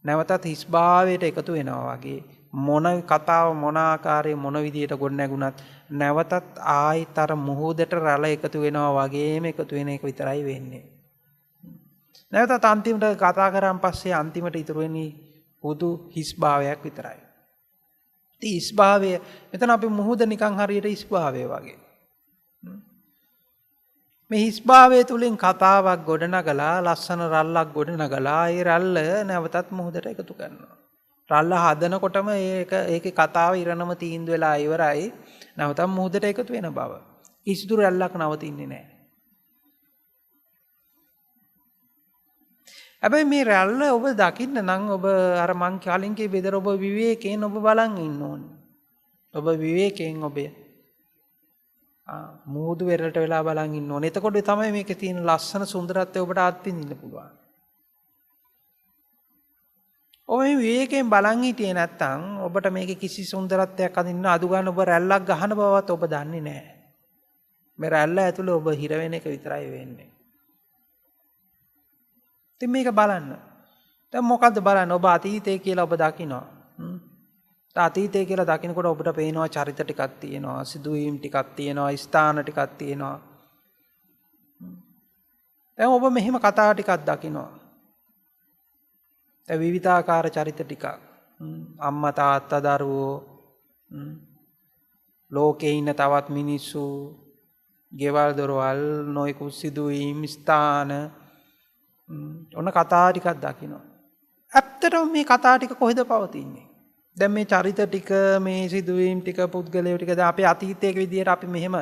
නැවතත් හිස්භාවයට එකතු වෙනවා වගේ මොන කතාව මොන ආකාරයේ මොන විදියට ගොඩනැගුණත් නැවතත් ආයිත් අර මුහුදට රළ එකතු වෙනවා වගේම එකතු වෙන එක විතරයි වෙන්නේ. නැවතත් අන්තිමට කතා කරන් පස්සේ අන්තිමට ඉතුරු වෙන්නේ හුදු හිස්භාවයක් විතරයි. ඉස්භාවය මෙතන අපි මුහුද නිකන් හරියට ඉස්භාවය වගේ. මේ හිස්භාවය තුලින් කතාවක් ගොඩනගලා ලස්සන රැල්ලක් ගොඩනගලා ඒ රැල්ල නැවතත් මුහුදට එකතු කරනවා. රැල්ල හදනකොටම ඒකේ කතාව ඉරණම තීන්දුව වෙලා ඉවරයි. නැවතත් මුහුදට එකතු වෙන බව. කිසිදු රැල්ලක් නවතින්නේ නැහැ. හැබැයි මේ රැල්ල ඔබ දකින්න නම් ඔබ අර මං කලින් කිව්ව විදිහට ඔබ විවේකයෙන් ඔබ බලන් ඉන්න ඕනේ. ඔබ විවේකයෙන් ඔබ මුහුදු වෙරළට වෙලා බලන් ඉන්න ඕනේ. එතකොට තමයි මේකේ තියෙන ලස්සන සුන්දරත්වය ඔබට අත්විඳින්න පුළුවන්. ඔබ මේ විවේකයෙන් බලන් හිටියේ නැත්නම් ඔබට මේකේ කිසි සුන්දරත්වයක් අඳින්න අඩු ගන්න ඔබ රැල්ලක් ගහන බවත් ඔබ දන්නේ නැහැ. මේ රැල්ල ඇතුලේ ඔබ හිර වෙන එක විතරයි වෙන්නේ. ඉතින් මේක බලන්න. දැන් මොකද්ද බලන්න? ඔබ අතීතය කියලා ඔබ දකිනවා. අතීතය කියලා දකිනකොට ඔබට පේනවා චරිත ටිකක් තියෙනවා, සිදුවීම් ටිකක් තියෙනවා, ස්ථාන ටිකක් තියෙනවා. දැන් ඔබ මෙහෙම කතා ටිකක් දකිනවා. දැන් විවිධාකාර චරිත ටිකක්. අම්මා තාත්තා දරුවෝ, ලෝකේ ඉන්න තවත් මිනිස්සු, ගෙවල් දොරවල්, නොයෙකුත් සිදුවීම්, ස්ථාන ඔන්න කතා ටිකක් දකිනවා. ඇත්තටම මේ කතා ටික කොහෙද පවතින්නේ? දැන් මේ චරිත ටික, මේ සිදුවීම් ටික, පුද්ගලයෝ ටික දැන් අපේ අතීතයේ විදියට අපි මෙහෙම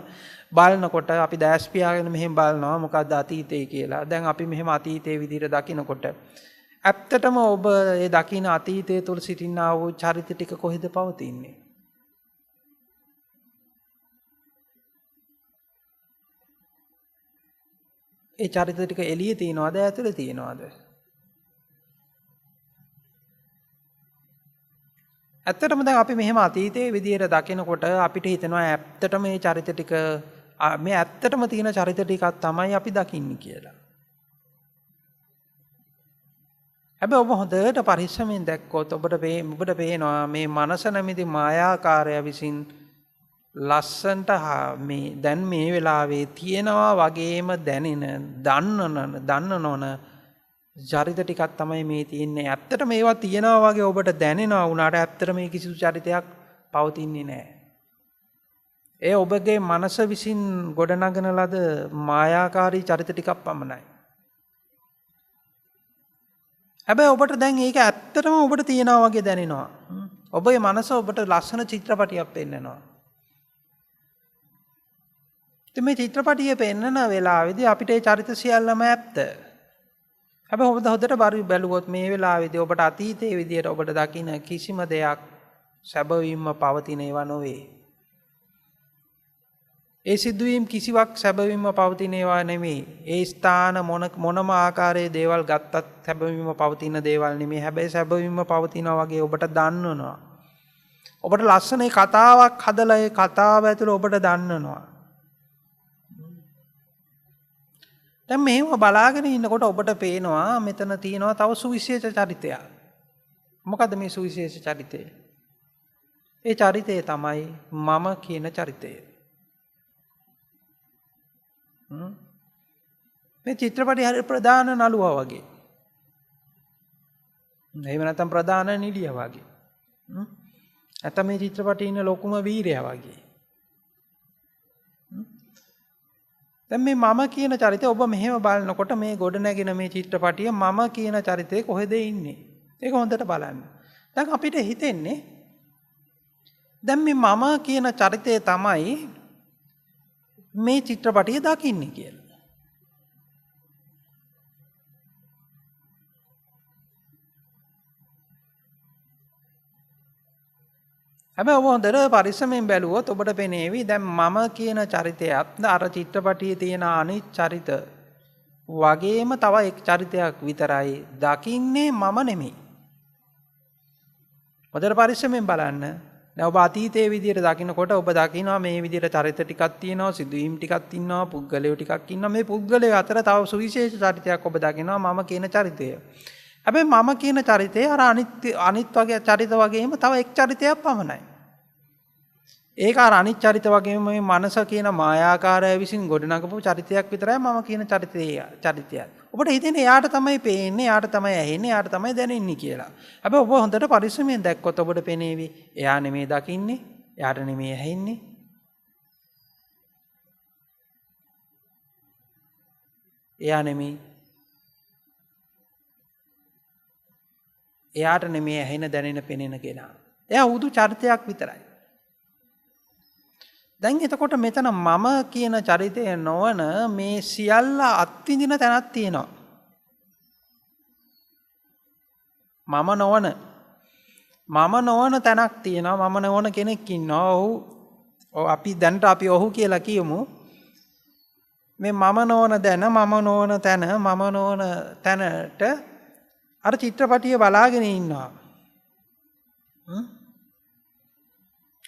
බලනකොට අපි දැස් පියාගෙන මෙහෙම බලනවා මොකද්ද අතීතය කියලා. දැන් අපි මෙහෙම අතීතයේ විදියට දකිනකොට ඇත්තටම ඔබ ඒ දකින අතීතය තුල සිටිනා වූ චරිත ටික කොහෙද පවතින්නේ? ඒ චරිත ටික එළියේ තියනවද ඇතුලේ තියනවද? ඇත්තටම දැන් අපි මෙහෙම අතීතයේ විදියට දකිනකොට අපිට හිතෙනවා ඇත්තටම මේ චරිත ටික මේ ඇත්තටම තියෙන චරිත ටිකක් තමයි අපි දකින්නේ කියලා. හැබැයි ඔබ හොඳට පරිස්සමෙන් දැක්කොත් ඔබට පේනවා මේ මනස නැමැති මායාකාරය විසින් ලස්සන්ට මේ දැන් මේ වෙලාවේ තියෙනවා වගේම දැනෙන දන්න නොන චරිත ටිකක් තමයි මේ තියෙන්නේ. ඇත්තට මේවා තියෙනවා වගේ ඔබට දැනෙනවා වුණාට ඇත්තට මේ කිසිදු චරිතයක් පවතින්නේ නැහැ. ඒ ඔබගේ මනස විසින් ගොඩනගන ලද මායාකාරී චරිත ටිකක් පමණයි. හැබැයි ඔබට දැන් ඒක ඇත්තටම ඔබට තියෙනවා වගේ දැනෙනවා. ඔබේ මනස ඔබට ලස්සන චිත්‍රපටියක් පෙන්නනවා. ඉතින් මේ චිත්‍රපටිය පෙන්නන වෙලාවේදී අපිට ඒ චරිත සියල්ලම ඇත්ත. හැබැයි ඔබ හොඳට බැලුවොත් මේ වෙලාවේදී ඔබට අතීතයේ විදියට ඔබට දකින්න කිසිම දෙයක් සැබවින්ම පවතින ඒවා නොවේ. ඒ සිදුවීම් කිසිවක් සැබවින්ම පවතින ඒවා නෙමෙයි. ඒ ස්ථාන මොනම ආකාරයේ දේවල් ගත්තත් සැබවින්ම පවතින දේවල් නෙමෙයි. හැබැයි සැබවින්ම පවතිනවා වගේ ඔබට දන්නනවා. ඔබට ලස්සන කතාවක් හදලා ඒ කතාව ඇතුළේ ඔබට දන්නනවා. දැන් මෙහෙම බලාගෙන ඉන්නකොට ඔබට පේනවා මෙතන තියෙනවා තව සුවිශේෂ චරිතයක්. මොකද්ද මේ සුවිශේෂ චරිතය? ඒ චරිතය තමයි මම කියන චරිතය. මේ චිත්‍රපටයේ හරිය ප්‍රධාන නළුවා වගේ. එහෙම නැත්නම් ප්‍රධාන නිළියා වගේ. නැත්නම් මේ චිත්‍රපටයේ ඉන්න ලොකුම වීරයා වගේ. දැන් මේ මම කියන චරිතය ඔබ මෙහෙම බලනකොට මේ ගොඩ නැගෙන මේ චිත්‍රපටිය මම කියන චරිතේ කොහෙද ඉන්නේ? ඒක හොඳට බලන්න. දැන් අපිට හිතෙන්නේ දැන් මේ මම කියන චරිතය තමයි මේ චිත්‍රපටිය දකින්නේ කියලා. හැබැයි ඔබ හොඳට පරිස්සමෙන් බැලුවොත් ඔබට පෙනේවි දැන් මම කියන චරිතයත් අර චිත්‍රපටියේ තියෙන අනිත් චරිත වගේම තව එක් චරිතයක් විතරයි දකින්නේ මම නෙමෙයි. හොඳට පරිස්සමෙන් බලන්න. දැන් ඔබ අතීතයේ විදියට දකින්නකොට ඔබ දකිනවා මේ විදියට චරිත ටිකක් තියෙනවා, සිදුවීම් ටිකක් ඉන්නවා, පුද්ගලයෝ ටිකක් ඉන්නවා. මේ පුද්ගලයෝ අතර තව සුවිශේෂ චරිතයක් ඔබ දකිනවා මම කියන චරිතය. හැබැයි මම කියන චරිතය අර අනිත් වගේ චරිත වගේම තව එක් චරිතයක් පමණයි. ඒක අර අනිත් චරිත වගේම මේ මනස කියන මායාකාරය විසින් ගොඩනගපු චරිතයක් විතරයි මම කියන චරිතයක්. ඔබට හිතෙන්නේ එයාට තමයි පේන්නේ, එයාට තමයි ඇහෙන්නේ, එයාට තමයි දැනෙන්නේ කියලා. හැබැයි ඔබ හොඳට පරිස්සමෙන් දැක්කොත් ඔබට පෙනේවි එයා නෙමෙයි දකින්නේ, එයාට නෙමෙයි ඇහෙන්නේ. එයා නෙමෙයි. එයාට නෙමෙයි ඇහෙන දැනෙන පෙනෙන කෙනා. එයා උදු චරිතයක් විතරයි. දැන් එතකොට මෙතන මම කියන චරිතය නොවන මේ සියල්ල අත්විඳින තැනක් තියෙනවා. මම නොවන තැනක් තියෙනවා. මම නොවන කෙනෙක් ඉන්නවා. ඔව් අපි දැනට අපි ඔහු කියලා කියමු. මේ මම නොවන තැනට අර චිත්‍රපටිය බලාගෙන ඉන්නවා.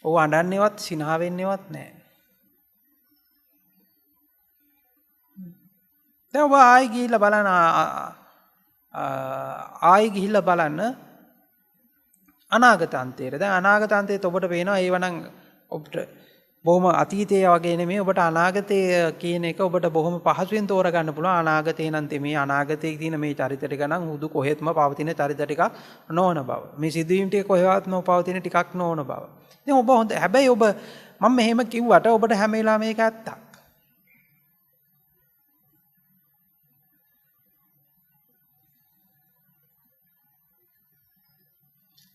ඔව් අඬන්නේවත් සිනහ වෙන්නේවත් නැහැ. දැන් ඔබ ආයි ගිහිල්ලා බලන්න අනාගත අන්තයට. දැන් අනාගත අන්තයට ඔබට පේනවා ඒවනම් ඔබට බොහොම අතීතයේ වගේ නෙමෙයි ඔබට අනාගතය කියන එක ඔබට බොහොම පහසුවෙන් තෝරගන්න පුළුවන්. අනාගතේ නම් මේ අනාගතයේ තියෙන මේ චරිත ටික නම් හුදු කොහෙත්ම පවතින චරිත ටිකක් නොවන බව. මේ සිදුවීම් ටික කොහෙවත් නොපවතින ටිකක් නොවන බව. දැන් ඔබ හැබැයි ඔබ මම මෙහෙම කිව්වට ඔබට හැම වෙලාවෙම මේක ඇත්තක්.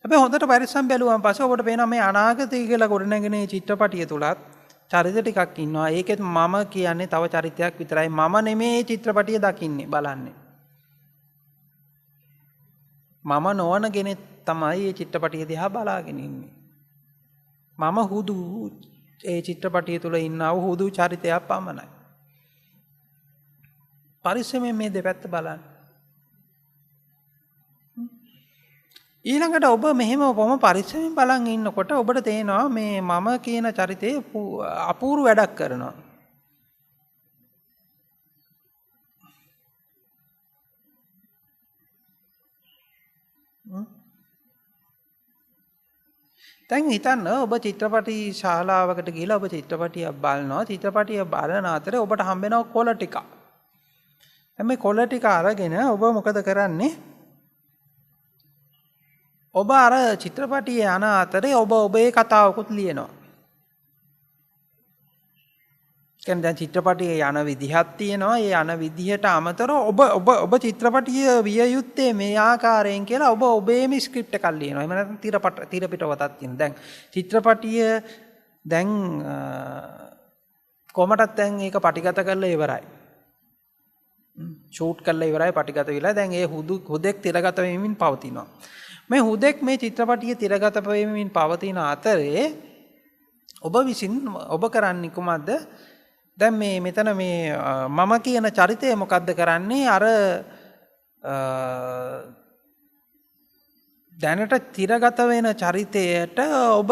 හැබැයි හොඳට පරිස්සම් බැලුවාන් පස්සේ ඔබට පේනවා මේ අනාගතය කියලා ගොඩනැගෙන චිත්‍රපටිය තුලත් චරිත ටිකක් ඉන්නවා. ඒකෙත් මම කියන්නේ තව චරිතයක් විතරයි. මම නෙමේ චිත්‍රපටිය දකින්නේ බලන්නේ. මම නොවන කෙනෙක් තමයි මේ චිත්‍රපටිය දිහා බලාගෙන ඉන්නේ. මම හුදු ඒ චිත්‍රපටිය තුල ඉන්නා වූ හුදු චරිතයක් පමණයි. පරිස්සමෙන් මේ දෙපැත්ත බලන්න. ඊළඟට ඔබ මෙහෙම කොහොම පරිස්සමෙන් බලන් ඉන්නකොට ඔබට තේනවා මේ මම කියන චරිතේ අපූර්ව වැඩක් කරනවා. දැන් හිතන්න ඔබ චිත්‍රපටි ශාලාවකට ගිහිලා ඔබ චිත්‍රපටියක් බලනවා. චිත්‍රපටිය බලන අතරේ ඔබට හම්බ වෙනවා කොළ ටික. මේ කොළ ටික අරගෙන ඔබ මොකද කරන්නේ? ඔබ අර චිත්‍රපටියේ යන අතරේ ඔබ ඔබේ කතාවකුත් ලියනවා. කියන්නේ දැන් චිත්‍රපටියේ යන විදිහක් තියෙනවා. ඒ යන විදිහට අමතරව ඔබ චිත්‍රපටිය විය යුත්තේ මේ ආකාරයෙන් කියලා ඔබ ඔබේම ස්ක්‍රිප්ට් එකක් ලියනවා. එහෙම නැත්නම් තිර පිටවතක් තියෙනවා. දැන් චිත්‍රපටිය දැන් කොහමදත් දැන් ඒක පටිගත කරලා ඉවරයි. ෂූට් කරලා ඉවරයි පටිගත වෙලා. දැන් ඒ හුදෙක් තිරගත වෙමින් පවතිනවා. මේ හුදෙක් මේ චිත්‍රපටිය තිරගත වෙමින් පවතින අතරේ ඔබ විසින් ඔබ කරන්නේ කුමක්ද? දැන් මෙතන මේ මම කියන චරිතය මොකද්ද කරන්නේ? අර දැනට තිරගත වෙන චරිතයට ඔබ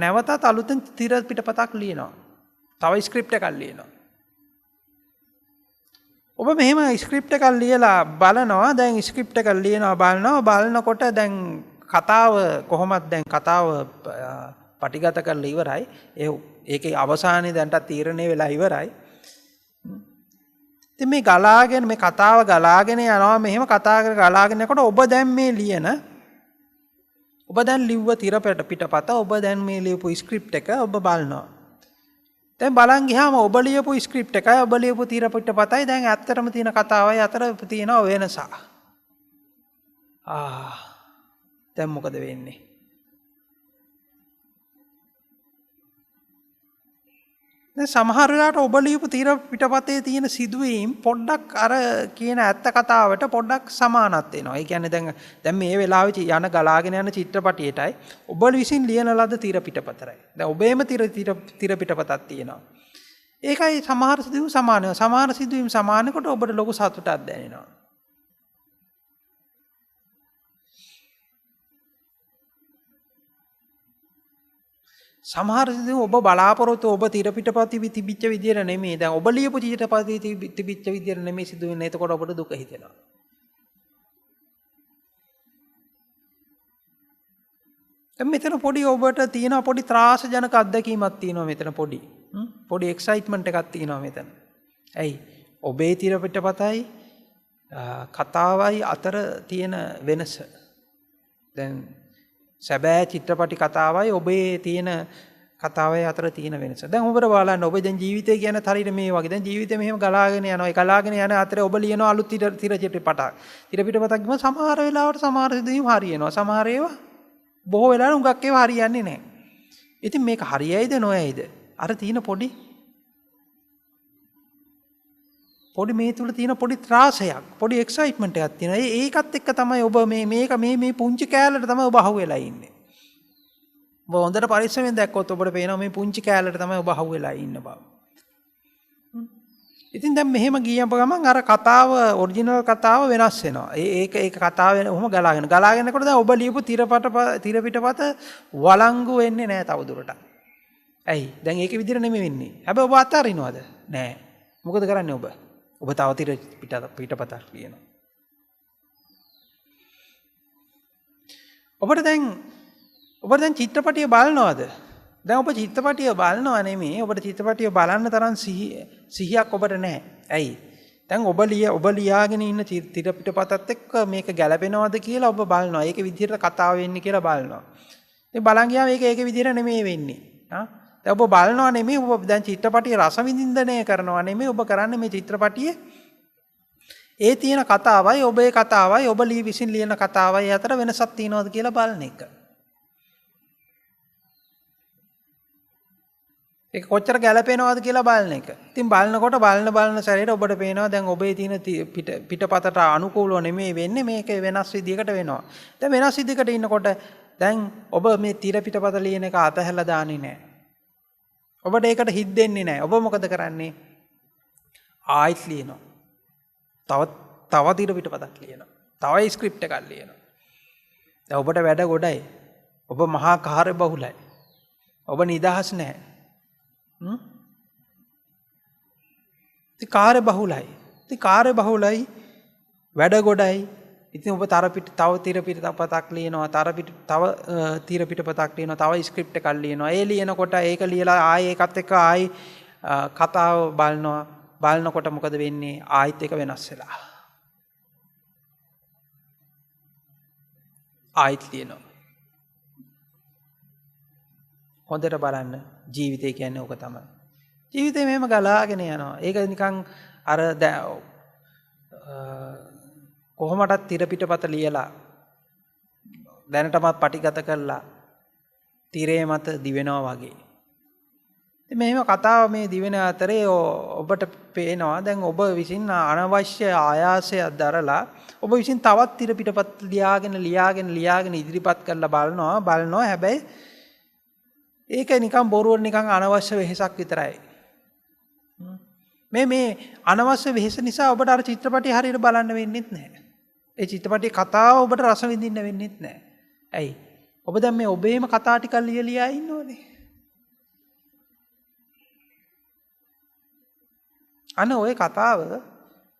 නැවතත් අලුතෙන් තිර පිටපතක් ලියනවා. තව ස්ක්‍රිප්ට් එකක් ලියනවා. ඔබ මෙහෙම ස්ක්‍රිප්ට් එකක් ලියලා බලනවා. දැන් ස්ක්‍රිප්ට් එකක් ලියනවා බලනකොට දැන් කතාව කොහොමද දැන් කතාව පටිගත කරලා ඉවරයි. ඒකේ අවසානයේ දැන්ට තීරණය වෙලා ඉවරයි. ඉතින් මේ කතාව ගලාගෙන යනවා. මෙහෙම කතා ගලාගෙන යනකොට ඔබ දැන් මේ ඔබ දැන් ලිව්ව පිටපත ඔබ දැන් මේ ලියපු ස්ක්‍රිප්ට් එක ඔබ බලනවා. දැන් බලන් ගියාම ඔබ ලියපු ස්ක්‍රිප්ට් එකයි ඔබ ලියපු පිටපතයි දැන් ඇත්තටම තියෙන කතාවයි අතර තියෙන වෙනස. දැන් මොකද වෙන්නේ? දැන් සමහර වෙලාවට ඔබ ලියපු පිටපතේ තියෙන සිදුවීම් පොඩ්ඩක් අර කියන ඇත්ත කතාවට පොඩ්ඩක් සමානත් වෙනවා. ඒ කියන්නේ දැන් මේ වෙලාවේ ගලාගෙන යන චිත්‍රපටියටයි ඔබ විසින් ලියන ලද පිටපතරයි. දැන් ඔබේම පිටපතක් තියෙනවා. ඒකයි සමහර සිදුවීම් සමාන වෙනවා. සමහර සිදුවීම් සමානකොට ඔබට ලොකු සතුටක් දැනෙනවා. සමහර සිදුවීම් ඔබ බලාපොරොත්තු ඔබ පිටපතේ තිබිච්ච විදියට නෙමෙයි. දැන් ඔබ ලියපු චිත්‍රපතේ තිබිච්ච විදියට නෙමෙයි සිදුවෙන්නේ. එතකොට ඔබට දුක හිතෙනවා. දැන් මෙතන පොඩි ඔබට තියෙන පොඩි ත්‍රාසජනක අත්දැකීමක් තියෙනවා මෙතන පොඩි එක්සයිට්මන්ට් එකක් තියෙනවා මෙතන. ඇයි? ඔබේ පිටපතයි කතාවයි අතර තියෙන වෙනස. දැන් සැබෑ චිත්‍රපටි කතාවයි ඔබේ තියෙන කතාවයි අතර තියෙන වෙනස. දැන් ඔබට බලන්න ඔබ දැන් ජීවිතය කියන හරියට මේ වගේ. දැන් ජීවිතේ මෙහෙම ගලාගෙන යනවා. ඒ ගලාගෙන යන අතරේ ඔබ ලියන අලුත් පිටපතක් ගම සමහර වෙලාවට සමහර සිදුවීම් හරියනවා. සමහර ඒවා බොහෝ වෙලාවට උඟක් ඒවා හරියන්නේ නැහැ. ඉතින් මේක හරියයිද නොයයිද? අර තියෙන පොඩි මේ තුල තියෙන පොඩි ත්‍රාසයක්, පොඩි එක්සයිට්මන්ට් එකක් තියෙනවා. ඒකත් එක්ක තමයි ඔබ මේ පුංචි කෑල්ලට තමයි ඔබ අහුවෙලා ඉන්නේ. ඔබ හොඳට පරිස්සමෙන් දැක්කොත් ඔබට පේනවා මේ පුංචි කෑල්ලට තමයි ඔබ අහුවෙලා ඉන්න බව. ඉතින් දැන් මෙහෙම ගියම ගමන් අර කතාව ඔරිජිනල් කතාව වෙනස් වෙනවා. ඒක කතාව ඔහොම ගලාගෙනකොට දැන් ඔබ ලියපු පිටපත වළංගු වෙන්නේ නැහැ තවදුරටත්. ඇයි? දැන් ඒක විදිහට නෙමෙයි වෙන්නේ. හැබැයි ඔබ අතාරිනවද? නෑ. මොකද කරන්නේ ඔබ? ඔබ තව පිටපතක් ලියනවා. ඔබට දැන් චිත්‍රපටිය බලනවද? දැන් ඔබ චිත්‍රපටිය බලනවා නෙමෙයි. ඔබට චිත්‍රපටිය බලන්න තරම් සිහියක් ඔබට නැහැ. ඇයි? දැන් ඔබ ලියාගෙන ඉන්න පිටපතත් එක්ක මේක ගැලපෙනවද කියලා ඔබ බලනවා. ඒකේ විදිහට කතාව වෙන්නේ කියලා බලනවා. ඉතින් බලන් ගියාම ඒක විදිහට නෙමෙයි වෙන්නේ. දැන් ඔබ බලනවා නෙමෙයි. ඔබ දැන් චිත්‍රපටිය රස විඳින්දනය කරනවා නෙමෙයි. ඔබ කරන්නේ මේ චිත්‍රපටියේ ඒ තියෙන කතාවයි ඔබේ කතාවයි ඔබ විසින් ලියන කතාවයි අතර වෙනසක් තියෙනවද කියලා බලන එක. ඒක කොච්චර ගැලපෙනවද කියලා බලන එක. ඉතින් බලනකොට බලන සැරේට ඔබට පේනවා දැන් ඔබේ තියෙන පිටපතට අනුකූලව නෙමෙයි වෙන්නේ මේක වෙනස් විදිහකට වෙනවා. දැන් වෙනස් විදිහකට ඉන්නකොට දැන් ඔබ මේ පිටපත ලියන එක අතහැරලා දාන්නේ නැහැ. ඔබට ඒකට හිත් දෙන්නේ නැහැ. ඔබ මොකද කරන්නේ? ආයිත් ලියනවා. තව පිටපතක් ලියනවා. තව ස්ක්‍රිප්ට් එකක් ලියනවා. දැන් ඔබට වැඩ ගොඩයි. ඔබ මහා කාර්ය බහුලයි. ඔබ නිදහස් නැහැ. ඉතින් කාර්ය බහුලයි වැඩ ගොඩයි. ඉතින් ඔබ තව පිටපතක් ලියනවා. තව පිටපතක් ලියනවා. තව ස්ක්‍රිප්ට් එකක් ලියනවා. ඒ ලියනකොට ඒක ලියලා ආයේ ඒකත් එක්ක ආයි කතාව බලනවා. බලනකොට මොකද වෙන්නේ? ආයිත් එක වෙනස් වෙලා. ආයිත් ලියනවා. හොඳට බලන්න ජීවිතය කියන්නේ ඕක තමයි. ජීවිතේ මෙහෙම ගලාගෙන යනවා. ඒක නිකන් අර කොහොමඩත් පිටපත ලියලා දැනටමත් පටිගත කරලා තිරේ මත දිවෙනවා වගේ. ඉතින් මෙහෙම කතාව මේ දිවෙන අතරේ ඔබට පේනවා දැන් ඔබ විසින් අනවශ්‍ය ආයාසයක් දරලා ඔබ විසින් තවත් පිටපත් ලියාගෙන ඉදිරිපත් කරලා බලනවා. හැබැයි ඒක නිකන් බොරුවට නිකන් අනවශ්‍ය වෙහෙසක් විතරයි. මේ අනවශ්‍ය වෙහෙස නිසා ඔබට අර චිත්‍රපටය හරියට බලන්න වෙන්නේත් නැහැ. ඒ චිත්‍රපටයේ කතාව ඔබට රස විඳින්න වෙන්නේත් නැහැ. ඇයි? ඔබ දැන් මේ ඔබේම කතා ටිකක් ලියලා ඉන්නෝනේ. අන්න ওই කතාව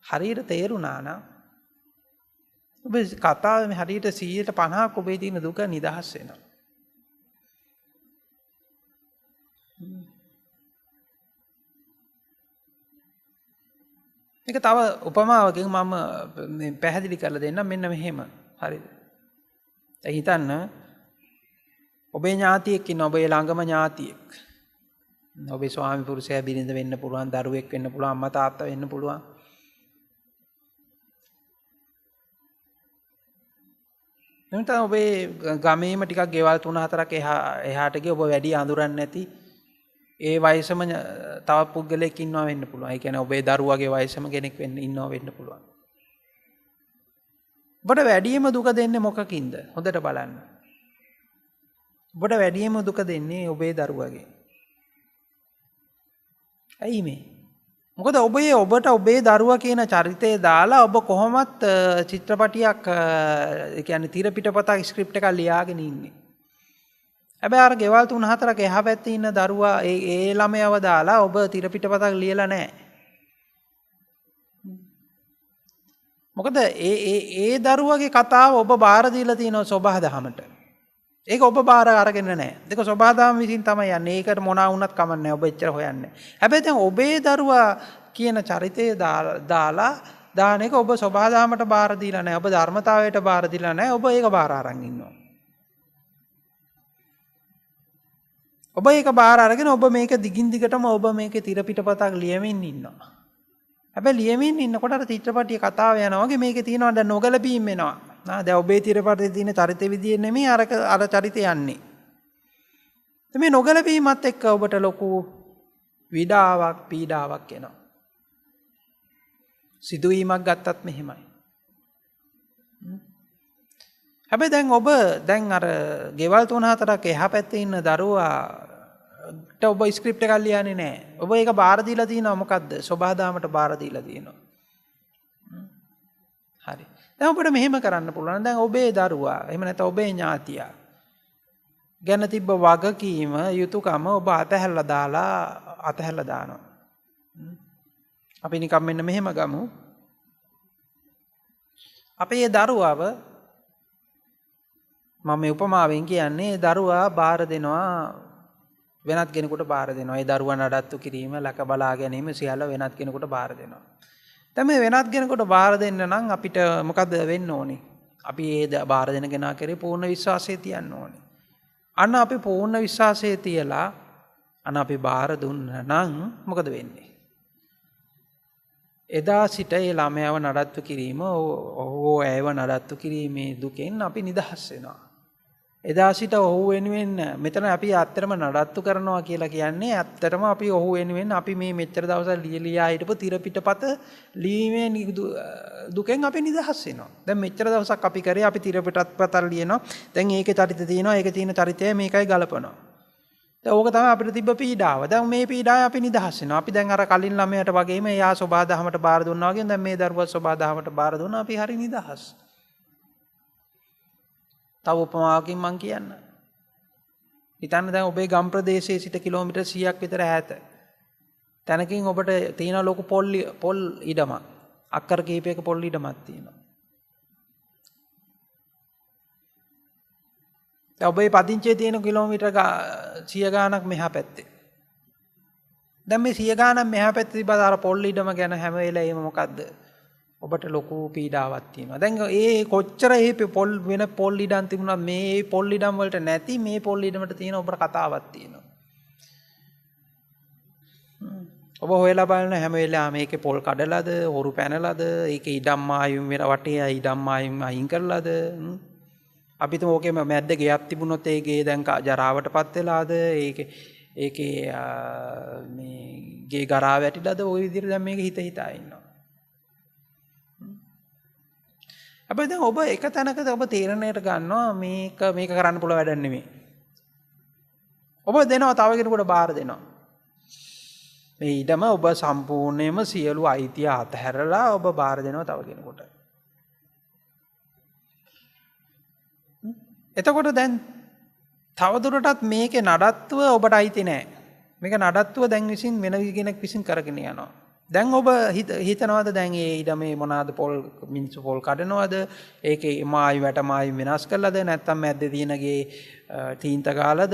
හරියට තේරුණා නම් ඔබ කතාවේ හරියට 150ක් ඔබේ තියෙන දුක නිදහස් වෙනවා. මේක තව උපමාවකින් මම මේ පැහැදිලි කරලා දෙන්නම් මෙන්න මෙහෙම. හරිද? දැන් හිතන්න ඔබේ ඥාතියෙක් ඉන්න ඔබේ ළඟම ඥාතියෙක්. ඔබේ ස්වාමි පුරුෂයා බිරිඳ වෙන්න පුළුවන්, දරුවෙක් වෙන්න පුළුවන්, අම්මා තාත්තා වෙන්න පුළුවන්. එතන ඔබේ ගමේම ටිකක් ගෙවල් 3-4ක් එහාට ගිය ඔබ වැඩි අඳුරන්නේ නැති ඒ වයසම තව පුද්ගලයෙක් ඉන්නවා වෙන්න පුළුවන්. ඒ කියන්නේ ඔබේ දරුවාගේ වයසම කෙනෙක් ඉන්නවා වෙන්න පුළුවන්. ඔබට වැඩිම දුක දෙන්නේ මොකකින්ද? හොඳට බලන්න. ඔබට වැඩිම දුක දෙන්නේ ඔබේ දරුවාගේ. ඇයි මේ? මොකද ඔබට ඔබේ දරුවා කියන චරිතය දාලා ඔබ කොහොමත් චිත්‍රපටියක් ඒ කියන්නේ තිර පිටපතක් ස්ක්‍රිප්ට් එකක් ලියාගෙන ඉන්නේ. හැබැයි අර ගෙවල් 3-4ක එහා පැත්තේ ඉන්න දරුවා ඒ ළමයව දාලා ඔබ තිර පිටපතක් ලියලා නැහැ. මොකද ඒ දරුවගේ කතාව ඔබ බාර දීලා තියෙනවා සබහාදහමට. ඒක ඔබ බාර අරගෙන නැහැ. ඒක සබහාදහම විසින් තමයි යන්නේ. ඒකට මොනවා වුණත් කමක් නැහැ. ඔබ එච්චර හොයන්නේ. හැබැයි දැන් ඔබේ දරුවා කියන චරිතය දාලා දාන එක ඔබ සබහාදහමට බාර දීලා නැහැ. ඔබ ධර්මතාවයට බාර දීලා නැහැ. ඔබ ඒක බාර අරන් ඉන්නවා. ඔබ ඒක බාර අරගෙන ඔබ මේක දිගින් දිගටම ඔබ මේකේ තිර පිටපතක් ලියමින් ඉන්නවා. හැබැයි ලියමින් ඉන්නකොට අර චිත්‍රපටියේ කතාව යනවා වගේ මේකේ තියෙනවා දැන් නොගැලපීම් වෙනවා. දැන් ඔබේ තිරපතේ තියෙන චරිත විදිය නෙමෙයි අර චරිතය යන්නේ. මේ නොගැලපීමත් එක්ක ඔබට ලොකු විඩාවක් පීඩාවක් එනවා. සිදුවීමක් ගත්තත් මෙහෙමයි. හැබැයි දැන් අර ගෙවල් 3-4ක් එහා පැත්තේ ඉන්න දරුවාට ඔබ ස්ක්‍රිප්ට් එකක් ලියන්නේ නැහැ. ඔබ ඒක බාර දීලා තියෙනවා මොකද්ද? සබහාදහමට බාර දීලා තියෙනවා. හරි. දැන් ඔබට මෙහෙම කරන්න පුළුවන්. දැන් ඔබේ දරුවා එහෙම නැත්නම් ඔබේ ඥාතියා ගැන තිබ්බ වගකීම යුතුයකම ඔබ අතහැරලා දානවා. අපි නිකම් මෙන්න මෙහෙම ගමු. අපේ දරුවව මම මේ උපමාවෙන් කියන්නේ දරුවා බාර දෙනවා වෙනත් කෙනෙකුට බාර දෙනවා. ඒ දරුවා නඩත්තු කිරීම, ලක බලා ගැනීම සියල්ල වෙනත් කෙනෙකුට බාර දෙනවා. දැන් මේ වෙනත් කෙනෙකුට බාර දෙන්න නම් අපිට මොකද වෙන්න ඕනේ? අපි ඒ බාර දෙන කෙනා කෙරේ පූර්ණ විශ්වාසය තියන්න ඕනේ. අන්න අපි පූර්ණ විශ්වාසය තියලා අපි බාර දුන්න නම් මොකද වෙන්නේ? එදා සිට ඒ ළමයාව නඩත්තු කිරීම, ඔහු ඇයව නඩත්තු කිරීමේ දුකෙන් අපි නිදහස් වෙනවා. එදා සිට ඔහු වෙනුවෙන් මෙතන අපි ඇත්තටම නඩත්තු කරනවා කියලා කියන්නේ ඇත්තටම අපි ඔහු වෙනුවෙන් අපි මේ මෙච්චර දවසක් ලියලා හිටපු තිර පිටපත ලියීමේ දුකෙන් අපි නිදහස් වෙනවා. දැන් මෙච්චර දවසක් අපි කරේ අපි තිර පිටපත ලියනවා. දැන් ඒකේ චරිත තියෙනවා. ඒකේ තියෙන චරිතය මේකයි ගලපනවා. දැන් ඕක තමයි අපිට තිබ්බ පීඩාව. දැන් මේ පීඩාවෙන් අපි නිදහස් වෙනවා. අපි දැන් අර කලින් ළමයට වගේම එයා සබහාදහමට බාර දුන්නා වගේ දැන් මේ දරුවා සබහාදහමට බාර දුන්නා. අපි හරි නිදහස්. තව උපමාවකින් මම කියන්න. හිතන්න දැන් ඔබේ ගම් ප්‍රදේශයේ සිට කිලෝමීටර් 100ක් විතර ඈත තැනකින් ඔබට තියෙන ලොකු පොල් ඉඩමක්. අක්කර කීපයක පොල් ඉඩමක් තියෙනවා. දැන් ඔබේ පදිංචියේ තියෙන කිලෝමීටර් 100 ගාණක් මෙහා පැත්තේ. දැන් මේ 100 ගාණක් මෙහා පැත්තේ තිබ්බ අර පොල් ඉඩම ගැන හැම වෙලේම මොකද්ද? ඔබට ලොකු පීඩාවක් තියෙනවා. දැන් ඒ කොච්චර වෙන පොල් ඉඩම් තිබුණත් මේ පොල් ඉඩම් වලට නැති මේ පොල් ඉඩමට තියෙන ඔබට කතාවක් තියෙනවා. ඔබ හොයලා බලන හැම වෙලාවෙම මේකේ පොල් කඩලාද, හොරු පැනලාද, ඒකේ ඉඩම් මායුම් වෙන වටේ ඉඩම් මායුම් අයින් කරලාද? අපිට ඕකෙම මැද්ද ගෙයක් තිබුණොත් ඒ ගේ දැන් ජරාවටපත් වෙලාද? ඒකේ මේ ගේ ගරා වැටිලාද? ওই විදිහට දැන් මේක හිතා ඉන්නවා. හැබැයි දැන් ඔබ එක තැනකද ඔබ තීරණයට ගන්නවා මේක කරන්න පුළුවන් වැඩක් නෙමෙයි. ඔබ දෙනවා තව කෙනෙකුට බාර දෙනවා. මේ ඊටම ඔබ සම්පූර්ණයෙන්ම සියලු අයිතිය අතහැරලා ඔබ බාර දෙනවා තව කෙනෙකුට. එතකොට දැන් තවදුරටත් මේකේ නඩත්තුව ඔබට අයිති නෑ. මේක නඩත්තුව දැන් විසින් වෙන කෙනෙක් විසින් කරගෙන යනවා. දැන් ඔබ හිතනවාද දැන් ඒ ඉඩමේ මොනවාද පොල් මිනිස්සු පොල් කඩනවද? ඒකේ මායි වැට මායි වෙනස් කළාද? නැත්නම් මැද්දේ තියෙනගේ තීන්ත ගාලාද?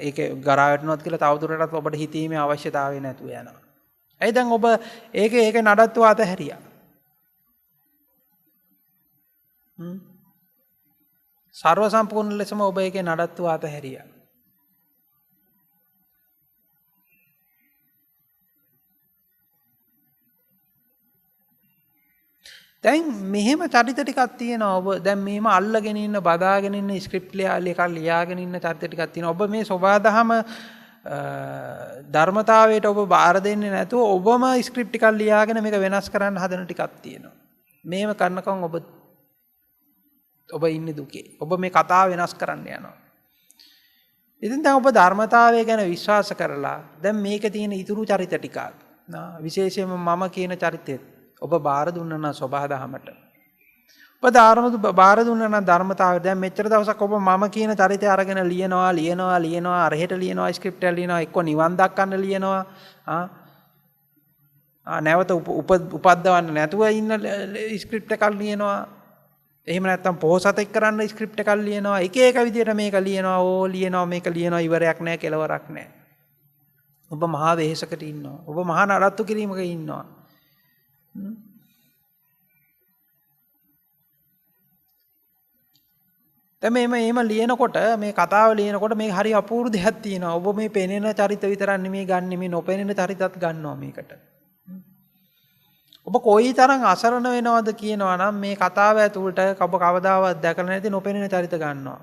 ඒකේ ගරා වැටෙනවද කියලා තවදුරටත් ඔබට හිතීමේ අවශ්‍යතාවය නැතුව යනවා. ඇයි දැන් ඔබ ඒක නඩත්තු අතහැරියා? සර්ව සම්පූර්ණ ලෙසම ඔබ ඒකේ නඩත්තු අතහැරියා. දැන් මෙහෙම චරිත ටිකක් තියෙනවා. ඔබ දැන් මෙහෙම අල්ලගෙන ඉන්න බදාගෙන ඉන්න ස්ක්‍රිප්ට් එකක් ලියාගෙන ඉන්න චරිත ටිකක් තියෙනවා. ඔබ මේ සබාදහම ධර්මතාවයට ඔබ බාර දෙන්නේ නැතුව ඔබම ස්ක්‍රිප්ට් ටිකක් ලියාගෙන මේක වෙනස් කරන්න හදන ටිකක් තියෙනවා. මේව කරනකම් ඔබ ඉන්නේ දුකේ. ඔබ මේ කතාව වෙනස් කරන්න යනවා. ඉතින් දැන් ඔබ ධර්මතාවය ගැන විශ්වාස කරලා දැන් මේකේ තියෙන ඉතුරු චරිත ටිකක් විශේෂයෙන්ම මම කියන චරිතෙත් ඔබ බාර දුන්නා නම් සබහාදහමට. ඔබ බාර දුන්නා නම් ධර්මතාවය දැන් මෙච්චර දවසක් ඔබ මම කියන චරිතය අරගෙන ලියනවා අරහෙට ලියනවා ස්ක්‍රිප්ට් එක ලියනවා එක්ක නිවන් දක්වන්න ලියනවා නැවත උපද්දවන්න නැතුව ඉන්න ස්ක්‍රිප්ට් එකක් ලියනවා. එහෙම නැත්නම් පොහොසතෙක් කරන්න ස්ක්‍රිප්ට් එකක් ලියනවා. එක විදියට මේක ලියනවා මේක ලියනවා ඉවරයක් නැහැ කෙලවරක් නැහැ. ඔබ මහා වෙහෙසකට ඉන්නවා. ඔබ මහා නඩත්තු කිරීමක ඉන්නවා. දැන් මේම ලියනකොට මේ කතාව ලියනකොට මේක හරි අපූර්ව දෙයක් තියෙනවා. ඔබ මේ පෙනෙන චරිත විතරක් නෙමෙයි ගන්න මේ නොපෙනෙන චරිතත් ගන්නවා මේකට. ඔබ කොයිතරම් අසරණ වෙනවද කියනවා නම් මේ කතාව ඇතුළට ඔබ කවදාවත් දැකලා නැති නොපෙනෙන චරිත ගන්නවා.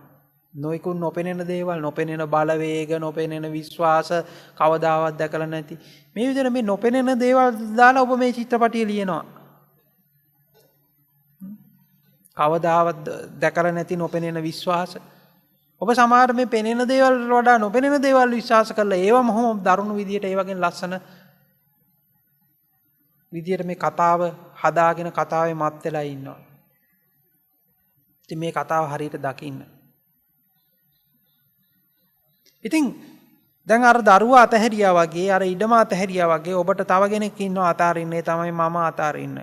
නොයිකුන් නොපෙනෙන දේවල්, නොපෙනෙන බලවේග, නොපෙනෙන විශ්වාස කවදාවත් දැකලා නැති. මේ විදිහට මේ නොපෙනෙන දේවල් දාලා ඔබ මේ චිත්‍රපටිය ලියනවා. කවදාවත් දැකලා නැති නොපෙනෙන විශ්වාස. ඔබ සමහර මේ පෙනෙන දේවල් වඩා නොපෙනෙන දේවල් විශ්වාස කරලා ඒවම මොහොම දරුණු විදියට ඒ වගේ ලස්සන විදියට මේ කතාව හදාගෙන කතාවේ මත් වෙලා ඉන්නවා. ඉතින් මේ කතාව හරියට දකින්න. ඉතින් දැන් අර දරුවා අතහැරියා වගේ අර ඉඩම අතහැරියා වගේ ඔබට තව කෙනෙක් ඉන්නවා අතාරින්නේ තමයි මම අතාරින්න.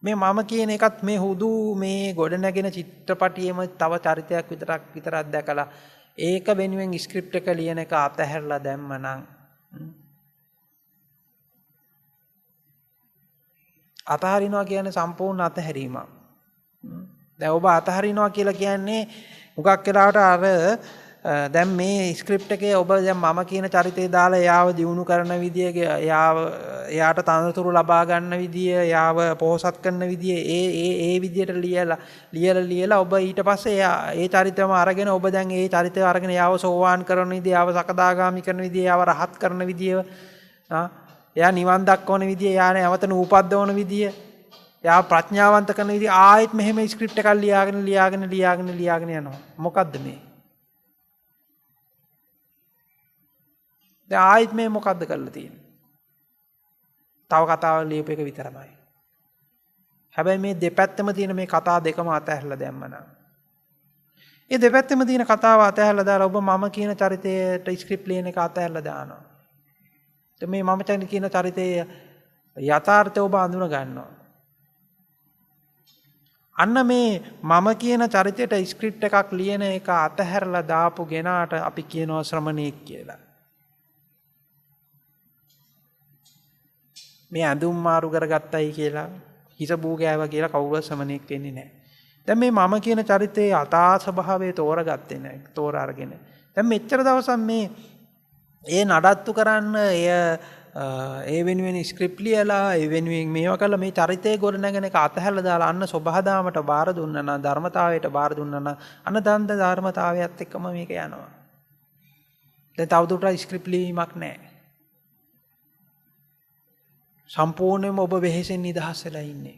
මේ මම කියන එකත් මේ හුදු මේ ගොඩනැගෙන චිත්‍රපටියේම තව චරිතයක් විතරක් දැකලා ඒක වෙනුවෙන් ස්ක්‍රිප්ට් එක ලියන එක අතහැරලා දැම්මනම් අතහරිනවා කියන්නේ සම්පූර්ණ අතහැරීමක්. දැන් ඔබ අතහරිනවා කියලා කියන්නේ මුගක් වෙලාවට අර දැන් මේ ස්ක්‍රිප්ට් එකේ ඔබ දැන් මම කියන චරිතය දාලා එයාව දියුණු කරන විදිය, එයාට තනතුරු ලබා ගන්න විදිය, එයාව පොහොසත් කරන විදිය ඒ විදියට ලියලා ඔබ ඊට පස්සේ ඒ චරිතයම අරගෙන ඔබ දැන් ඒ චරිතය අරගෙන එයාව සෝවාන් කරන විදිය, එයාව සකදාගාමි කරන විදිය, එයාව රහත් කරන විදිය, එයා නිවන් දක්වන විදිය, එයා නැවත නූපද්දවන විදිය, එයා ප්‍රඥාවන්ත කරන විදිය ආයෙත් මෙහෙම ස්ක්‍රිප්ට් එකක් ලියාගෙන යනවා. මොකද්ද මේ? දැන් ආයෙත් මේ මොකද්ද කරලා තියෙන්නේ? තව කතාවක් ලියපු එක විතරමයි. හැබැයි මේ දෙපැත්තම තියෙන මේ කතා දෙකම අතහැරලා දැම්මනම් ඒ දෙපැත්තම තියෙන කතාව අතහැරලා දාලා ඔබ මම කියන චරිතයට ස්ක්‍රිප්ට් ලියන එක අතහැරලා දානවා. මේ මම කියන චරිතයේ යථාර්ථය ඔබ අඳුන ගන්නවා. අන්න මේ මම කියන චරිතයට ස්ක්‍රිප්ට් එකක් ලියන එක අතහැරලා දාපු ගෙනාට අපි කියනවා ශ්‍රමණෙක් කියලා. මේ ඇඳුම් මාරු කරගත්තයි කියලා හිස බූ ගෑවා කියලා කවුරුත් ශ්‍රමණෙක් වෙන්නේ නැහැ. දැන් මේ මම කියන චරිතයේ අතා ස්වභාවය තෝරගත්තේ නැහැ. තෝරා අරගෙන. දැන් මෙච්චර දවසක් මේ ඒ නඩත්තු කරන්න ඒ වෙනුවෙන් ස්ක්‍රිප්ට් ලියලා ඒ වෙනුවෙන් මේවා කළා මේ චරිතයේ ගොඩ නැගෙන එක අතහැරලා දාලා අන්න සබහාදාමට බාර දුන්නා නම් ධර්මතාවයට බාර දුන්නා නම් අන්න දන්ත ධර්මතාවයත් එක්කම මේක යනවා. දැන් තවදුරටත් ස්ක්‍රිප්ට් ලිවීමක් නැහැ. සම්පූර්ණයෙන්ම ඔබ වෙහෙසෙන් නිදහස් වෙලා ඉන්නේ.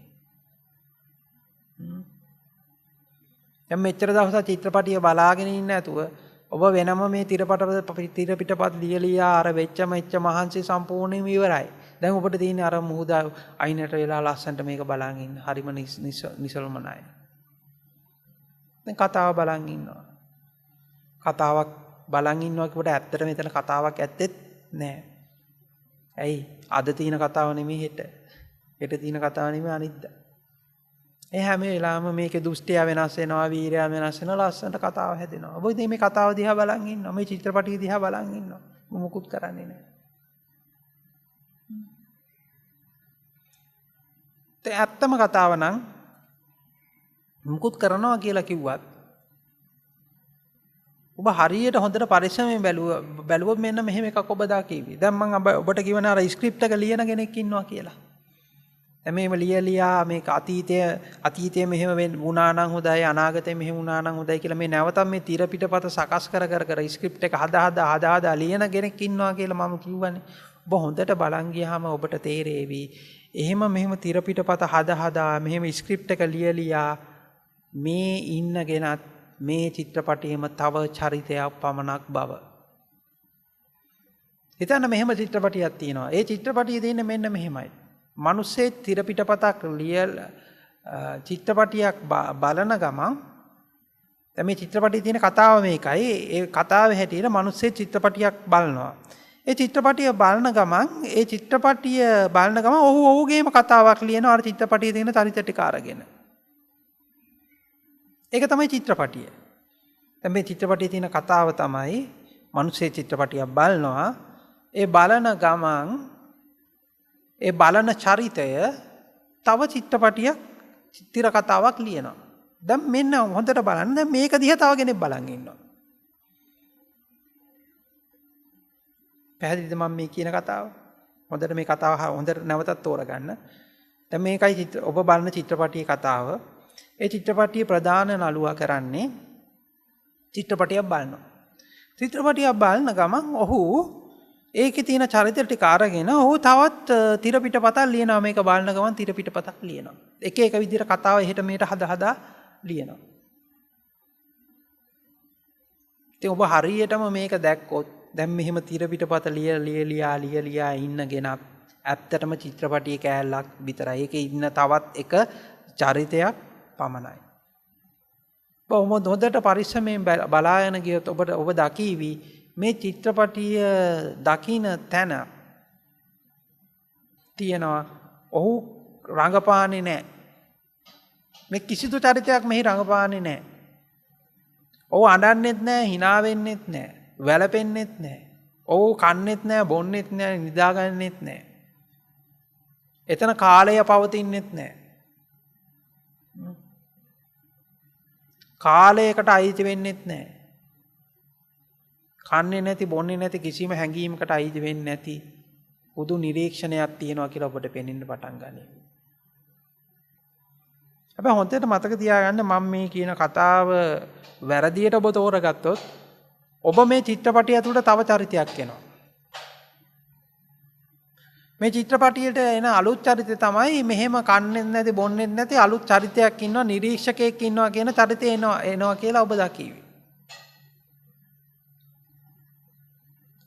දැන් මෙච්චර දවසක් චිත්‍රපටිය බලාගෙන ඉන්න නැතුව ඔබ වෙනම මේ තිරපිටපත් ලියලියා අර වෙච්ච මහන්සි සම්පූර්ණයෙන්ම ඉවරයි. දැන් ඔබට තියෙන්නේ අර මුහුද අයිනට වෙලා ලස්සනට මේක බලන් ඉන්න. හරිම නිසල්මනයි. දැන් කතාව බලන් ඉන්නවා. කතාවක් බලන් ඉන්නවා කියවට ඇත්තට මෙතන කතාවක් ඇත්තෙත් නැහැ. ඇයි අද තියෙන කතාව නෙමෙයි හෙට. හෙට තියෙන කතාව නෙමෙයි අනිද්දා. ඒ හැම වෙලාවෙම මේකේ දෘෂ්ටිය වෙනස් වෙනවා, වීරයා වෙනස් වෙනවා, ලස්සනට කතාව හැදෙනවා. ඔබ ඉතින් මේ කතාව දිහා බලන් ඉන්නවා. මේ චිත්‍රපටිය දිහා බලන් ඉන්නවා. මොකුත් කරන්නේ නැහැ. ඒ ඇත්තම කතාව නම් මොකුත් කරනවා කියලා කිව්වත් ඔබ හරියට හොඳට පරිස්සමෙන් බැලුවොත් මෙන්න මෙහෙම එකක් ඔබ දකිවි. දැන් මම ඔබට කියවන අර ස්ක්‍රිප්ට් එක ලියන කෙනෙක් ඉන්නවා කියලා. දැන් මේව ලියලියා මේක අතීතයේ මෙහෙම වුණා නම් හොඳයි, අනාගතයේ මෙහෙම වුණා නම් හොඳයි කියලා මේ නැවතත් මේ තීර පිටපත සකස් කර ස්ක්‍රිප්ට් එක හදා ලියන කෙනෙක් ඉන්නවා කියලා මම කිව්වනේ. ඔබ හොඳට බලන් ගියාම ඔබට තේරෙවි. එහෙම මෙහෙම තීර පිටපත හදා මෙහෙම ස්ක්‍රිප්ට් එක ලියලියා මේ ඉන්නගෙනත් මේ චිත්‍රපටියේම තව චරිතයක් පමණක් බව. හිතන්න මෙහෙම චිත්‍රපටියක් තියෙනවා. ඒ චිත්‍රපටියේ තියෙන්නේ මෙන්න මෙහෙමයි. මිනිස්සේ තිර පිටපතක් ලියලා චිත්‍රපටියක් බලන ගමන් දැන් මේ චිත්‍රපටියේ තියෙන කතාව මේකයි. ඒ කතාවේ හැටියට මිනිස්සේ චිත්‍රපටියක් බලනවා. ඒ චිත්‍රපටිය බලන ගමන් ඔහුගේම කතාවක් ලියනවා අර චිත්‍රපටියේ තියෙන චරිත ටික අරගෙන. ඒක තමයි චිත්‍රපටිය. දැන් මේ චිත්‍රපටියේ තියෙන කතාව තමයි මිනිස්සේ චිත්‍රපටියක් බලනවා. ඒ බලන ගමන් ඒ බලන චරිතය තව චිත්‍රපටියක් චිත්‍ර කතාවක් ලියනවා. දැන් මෙන්න හොඳට බලන්න. දැන් මේක දිහා තව කෙනෙක් බලන් ඉන්නවා. පැහැදිලිද මම මේ කියන කතාව? හොඳට මේ කතාව හොඳට නැවතත් තෝරගන්න. දැන් මේකයි ඔබ බලන චිත්‍රපටියේ කතාව. ඒ චිත්‍රපටියේ ප්‍රධාන නළුවා කරන්නේ චිත්‍රපටියක් බලනවා. චිත්‍රපටියක් බලන ගමන් ඔහු ඒකේ තියෙන චරිත ටික අරගෙන ඔහු තවත් තිර පිටපතක් ලියනවා. මේක බලන ගමන් තිර පිටපතක් ලියනවා. එක විදිහට කතාව එහෙට මෙහෙට හදා ලියනවා. ඉතින් ඔබ හරියටම මේක දැක්කොත් දැන් මෙහෙම තිර පිටපත ලියලියා ඉන්න ගෙනත් ඇත්තටම චිත්‍රපටියේ කෑල්ලක් විතරයි. ඒකේ ඉන්න තවත් එක චරිතයක් පමණයි. ඔබ හොඳට පරිස්සමෙන් බලාගෙන ගියොත් ඔබ දකීවි මේ චිත්‍රපටිය දකින්න තැන තියෙනවා ඔහු රංගපාන්නේ නැහැ. මේ කිසිදු චරිතයක් මෙහි රංගපාන්නේ නැහැ. ඔහු අඬන්නෙත් නැහැ, hina වෙන්නෙත් නැහැ, වැළපෙන්නෙත් නැහැ. ඔහු කන්නෙත් නැහැ, බොන්නෙත් නැහැ, නිදාගන්නෙත් නැහැ. එතන කාලය පවතින්නෙත් නැහැ. කාලයකට අයිති වෙන්නෙත් නැහැ. කන්නේ නැති, බොන්නේ නැති, කිසිම හැඟීමකට අයිති වෙන්නේ නැති පුදු නිරීක්ෂණයක් තියෙනවා කියලා ඔබට පේන්න පටන් ගන්නවා. හැබැයි හොඳට මතක තියාගන්න මම මේ කියන කතාව වැරදියට ඔබ තෝරගත්තොත් ඔබ මේ චිත්‍රපටිය ඇතුළට තව චරිතයක් එනවා. මේ චිත්‍රපටියට එන අලුත් චරිතය තමයි මෙහෙම කන්නේ නැති, බොන්නේ නැති අලුත් චරිතයක් ඉන්නවා, නිරීක්ෂකයෙක් ඉන්නවා කියන චරිතය එනවා කියලා ඔබ දකීවි.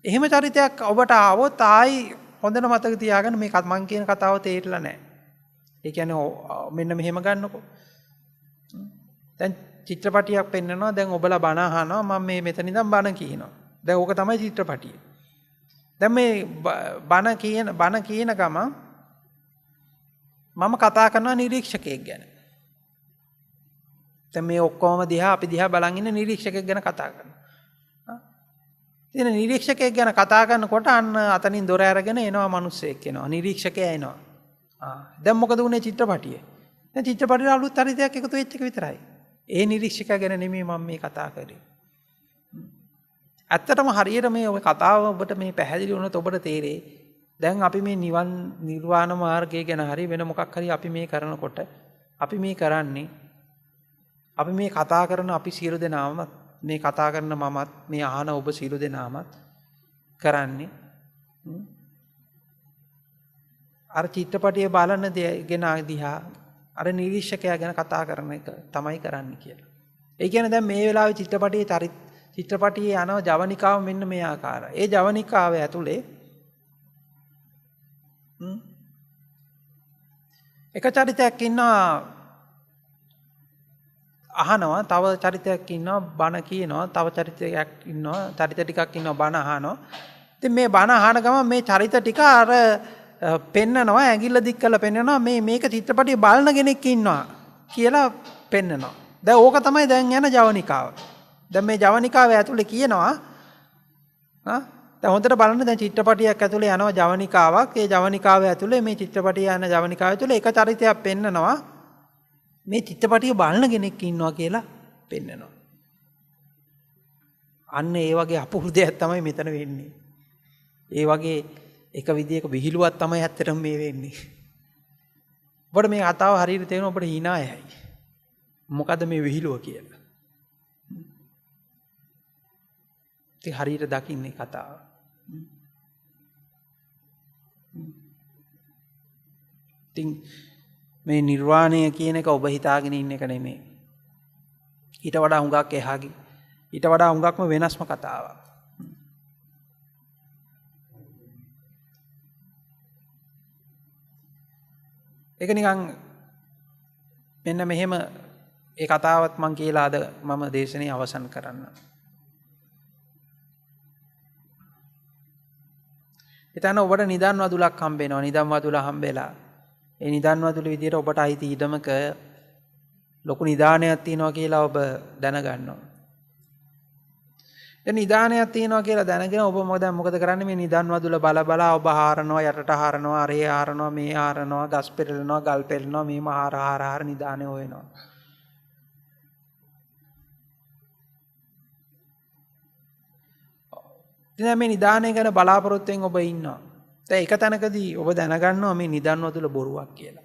එහෙම චරිතයක් ඔබට ආවොත් ආයි හොඳට මතක තියාගන්න මේ මං කියන කතාව තේරිලා නැහැ. ඒ කියන්නේ මෙන්න මෙහෙම ගන්නකො. දැන් චිත්‍රපටියක් පෙන්නනවා. දැන් ඔබලා බණ අහනවා. මම මේ මෙතන ඉඳන් බණ කියනවා. දැන් ඕක තමයි චිත්‍රපටිය. දැන් මේ බණ කියන ගමන් මම කතා කරනවා නිරීක්ෂකයෙක් ගැන. දැන් මේ ඔක්කොම අපි දිහා බලන් ඉන්න නිරීක්ෂකයෙක් ගැන කතා කරනවා. ඉතින් නිරීක්ෂකයෙක් ගැන කතා කරනකොට අන්න අතනින් දොර අරගෙන එනවා මිනිස්සෙක් එනවා. නිරීක්ෂකයා එනවා. දැන් මොකද උනේ චිත්‍රපටියේ? දැන් චිත්‍රපටියේ අලුත් චරිතයක් එකතු වෙච්ච එක විතරයි. ඒ නිරීක්ෂකයා ගැන නෙමෙයි මම මේ කතා කරේ. ඇත්තටම හරියට මේ ඔය කතාව ඔබට මේ පැහැදිලි වුණොත් ඔබට තේරෙයි. දැන් අපි මේ නිර්වාණ මාර්ගය ගැන හරි වෙන මොකක් හරි අපි මේ කරනකොට අපි මේ කරන්නේ අපි මේ කතා කරන අපි සියලු දෙනාම මේ කතා කරන මමත් මේ අහන ඔබ සියලු දෙනාමත් කරන්නේ අර චිත්‍රපටිය බලන දෙගෙන දිහා අර නිරීක්ෂකයා ගැන කතා කරන එක තමයි කරන්නේ කියලා. ඒ කියන්නේ දැන් මේ වෙලාවේ චිත්‍රපටියේ යන ජවනිකාව මෙන්න මේ ආකාරයි. ඒ ජවනිකාව ඇතුලේ එක චරිතයක් ඉන්නවා අහනවා, තව චරිතයක් ඉන්නවා බණ කියනවා, තව චරිතයක් ඉන්නවා චරිත ටිකක් ඉන්නවා බණ අහනවා. ඉතින් මේ බණ අහන ගමන් මේ චරිත ටික අර පෙන්නනවා ඇඟිල්ල දික් කරලා පෙන්නනවා මේක චිත්‍රපටිය බලන කෙනෙක් ඉන්නවා කියලා පෙන්නනවා. දැන් ඕක තමයි දැන් යන ජවනිකාව. දැන් මේ ජවනිකාව ඇතුලේ කියනවා දැන් හොඳට බලන්න දැන් චිත්‍රපටියක් ඇතුලේ යනවා ජවනිකාවක්. ඒ ජවනිකාව ඇතුලේ මේ චිත්‍රපටිය යන ජවනිකාව ඇතුලේ එක චරිතයක් පෙන්නනවා. මේ චිත්‍රපටිය බලන කෙනෙක් ඉන්නවා කියලා පෙන්නනවා. අන්න ඒ වගේ අපූර්ව දෙයක් තමයි මෙතන වෙන්නේ. ඒ වගේ එක විදියක විහිළුවක් තමයි ඇත්තටම මේ වෙන්නේ. ඔබට මේ කතාව හරියට තේරෙනවා ඔබට hina යයි. මොකද මේ විහිළුව කියලා. ඉතින් හරියට දකින්නේ කතාව. ඉතින් මේ නිර්වාණය කියන එක ඔබ හිතාගෙන ඉන්න එක නෙමෙයි. ඊට වඩා හුඟක් එහාගේ ඊට වඩා හුඟක්ම වෙනස්ම කතාවක්. ඒක නිකන් මෙන්න මෙහෙම ඒ කතාවත් මං කියලා අද මම දේශනේ අවසන් කරන්න. එතන ඔබට නිදන් වදුලක් හම්බ වෙනවා. නිදන් වදුල හම්බෙලා ඒ නිදන් වදුල විදියට ඔබට අයිති ඊඩමක ලොකු නිදානයක් තියෙනවා කියලා ඔබ දැනගන්නවා. දැන් නිදානයක් තියෙනවා කියලා දැනගෙන ඔබ මොකද කරන්නේ? මේ නිදන් වදුල බල ඔබ හාරනවා, යටට හාරනවා, අරේ හාරනවා, මේ හාරනවා, ගස් පෙරලනවා, ගල් පෙරලනවා, මේම හාර නිදානේ හොයනවා. ඉතින් මේ නිදානය ගැන බලාපොරොත්තුෙන් ඔබ ඉන්නවා. දැන් එක තැනකදී ඔබ දැනගන්නවා මේ නිදන් වදුල බොරුවක් කියලා.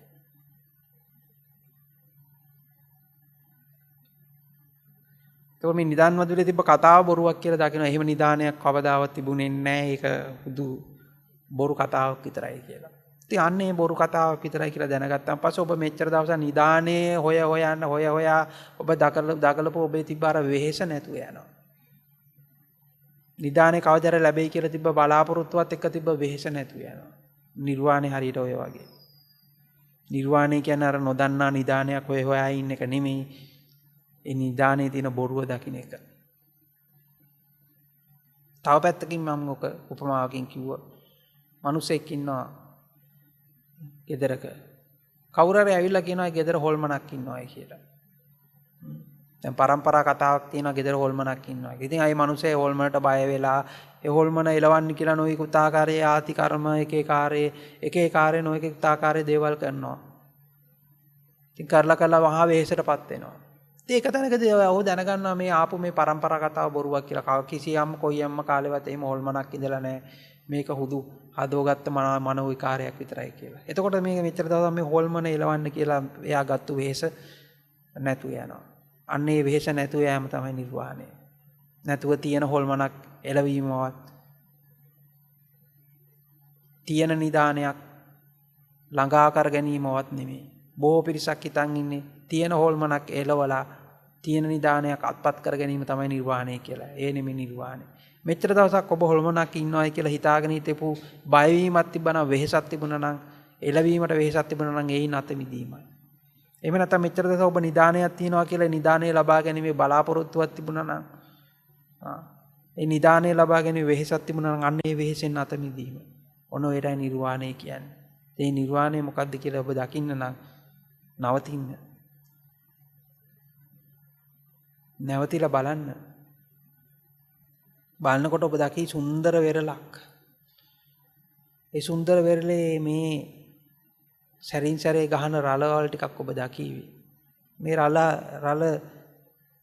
ඒක මේ නිදන් වදුලේ තිබ්බ කතාව බොරුවක් කියලා දකිනවා. එහෙම නිදානයක් කවදාවත් තිබුණේ නැහැ. ඒක හුදු බොරු කතාවක් විතරයි කියලා. ඉතින් අන්නේ බොරු කතාවක් විතරයි කියලා දැනගත්තාන් පස්සේ ඔබ මෙච්චර දවසක් නිදානේ හොයා ඔබ දකලපු ඔබේ තිබ්බ අර වෙහෙස නැතුව යනවා. නිදානේ කවදාද ලැබෙයි කියලා තිබ්බ බලාපොරොත්තුවත් එක්ක තිබ්බ වෙහෙස නැතුව යනවා. නිර්වාණය හරියට ඔය වගේ. නිර්වාණය කියන්නේ අර නොදන්නා නිදානයක් හොයා ඉන්න එක නෙමෙයි. ඒ නිදානේ තියෙන බොරුව දකින්න එක. තව පැත්තකින් මම ඔක උපමාවකින් කිව්වා. මිනිසෙක් ඉන්නවා ගෙදරක. කවුරු හරි ඇවිල්ලා කියනවා ගෙදර හොල්මනක් ඉන්නවායි කියලා. දැන් පරම්පරා කතාවක් තියෙනවා ගෙදර හොල්මනක් ඉන්නවා. ඉතින් අය මිනිස්සේ හොල්මනට බය වෙලා ඒ හොල්මන එලවන්න කියලා නොයෙකුත් ආකාරයේ ආති කර්ම එක එක ආකාරයේ නොයෙකුත් ආකාරයේ දේවල් කරනවා. ඉතින් කරලා වහා වෙහෙසටපත් වෙනවා. ඉතින් ඒක තැනකදී ඔහු දැනගන්නවා මේ ආපු මේ පරම්පරා කතාව බොරුවක් කියලා. කිසියම් කොයියම්ම කාලෙවත් එහෙම හොල්මනක් ඉඳලා නැහැ. මේක හුදු හදවගත්ත මනෝ විකාරයක් විතරයි කියලා. එතකොට මේක මෙච්චර දවස් මේ හොල්මන එලවන්න කියලා එයා ගත්තු වෙහෙස නැතු යනවා. අන්න ඒ වෙහෙස නැතුව යෑම තමයි නිර්වාණය. නැතුව තියෙන හොල්මනක් එළවීමවත් තියෙන නිදානයක් ළඟා කර ගැනීමවත් නෙමෙයි. බොහෝ පිරිසක් හිතන් ඉන්නේ තියෙන හොල්මනක් එළවලා තියෙන නිදානයක් අත්පත් කර ගැනීම තමයි නිර්වාණය කියලා. ඒ නෙමෙයි නිර්වාණය. මෙච්චර දවසක් ඔබ හොල්මනක් ඉන්නවයි කියලා හිතාගෙන හිටපු බයවීමක් තිබුණා, වෙහෙසක් තිබුණා නම්, එළවීමට වෙහෙසක් තිබුණා නම් ඒයි නැත මිදීමයි. එහෙම නැත්නම් මෙච්චර දවස ඔබ නිදානයක් තියනවා කියලා නිදානේ ලබා ගැනීමේ බලාපොරොත්තුවක් තිබුණා නම් ඒ නිදානේ ලබා ගැනීමේ වෙහෙසක් තිබුණා නම් අන්න ඒ වෙහෙසෙන් නැත මිදීම. ඔන්න ඒටයි නිර්වාණය කියන්නේ. ඒ නිර්වාණය මොකක්ද කියලා ඔබ දකින්න නම් නවතින්න. නැවතිලා බලන්න. බලනකොට ඔබ දකි සුන්දර වෙරළක්. ඒ සුන්දර වෙරළේ මේ සැරින් සැරේ ගහන රළවල් ටිකක් ඔබ දකීවි. මේ රළ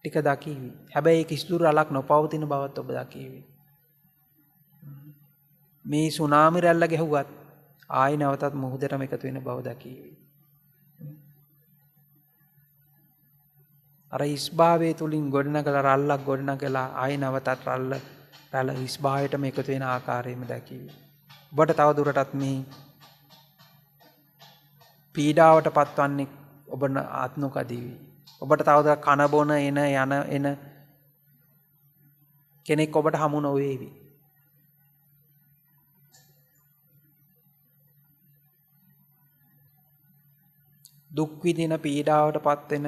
ටික දකීවි. හැබැයි කිසිදු රළක් නොපවතින බවත් ඔබ දකීවි. මේ සුනාමි රැල්ල ගැහුවත් ආයි නැවතත් මුහුදටම එකතු වෙන බව දකීවි. අර ඉස්භාවයේ තුලින් ගොඩනගලා රැල්ලක් ගොඩනගලා ආයි නැවතත් රැල්ල ඉස්භාවයටම එකතු වෙන ආකාරයෙන්ම දකීවි. ඔබට තව දුරටත් මේ පීඩාවට පත්වන්නේ ඔබ ආත්මකදීවි. ඔබට තවද කන බොන එන කෙනෙක් ඔබට හමු නොවේවි. දුක් විඳින පීඩාවට පත් වෙන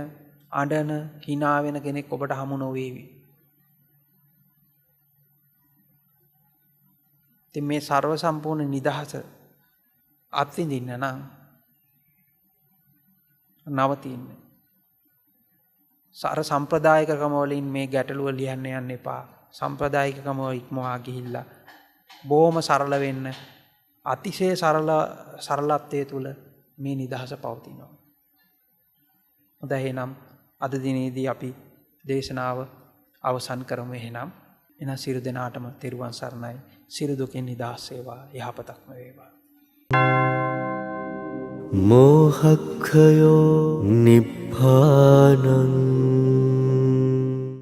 අඬන hina වෙන කෙනෙක් ඔබට හමු නොවේවි. ඉතින් මේ ਸਰව සම්පූර්ණ නිදහස අත්විඳින්න නම් නවතින්න. සාර සම්ප්‍රදායිකකම වලින් මේ ගැටලුව ලියන්න යන්න එපා. සම්ප්‍රදායිකකම ඉක්මවා ගිහිල්ලා බොහොම සරල වෙන්න. අතිශය සරලත්වයේ තුල මේ නිදහස පවතිනවා. හොඳයි එහෙනම් අද දිනේදී අපි දේශනාව අවසන් කරමු එහෙනම්. එන සියලු දෙනාටම තෙරුවන් සරණයි. සියලු දුකින් නිදහස් වේවා. යහපතක්ම වේවා. මෝහක්ඛයෝ නිබ්බානං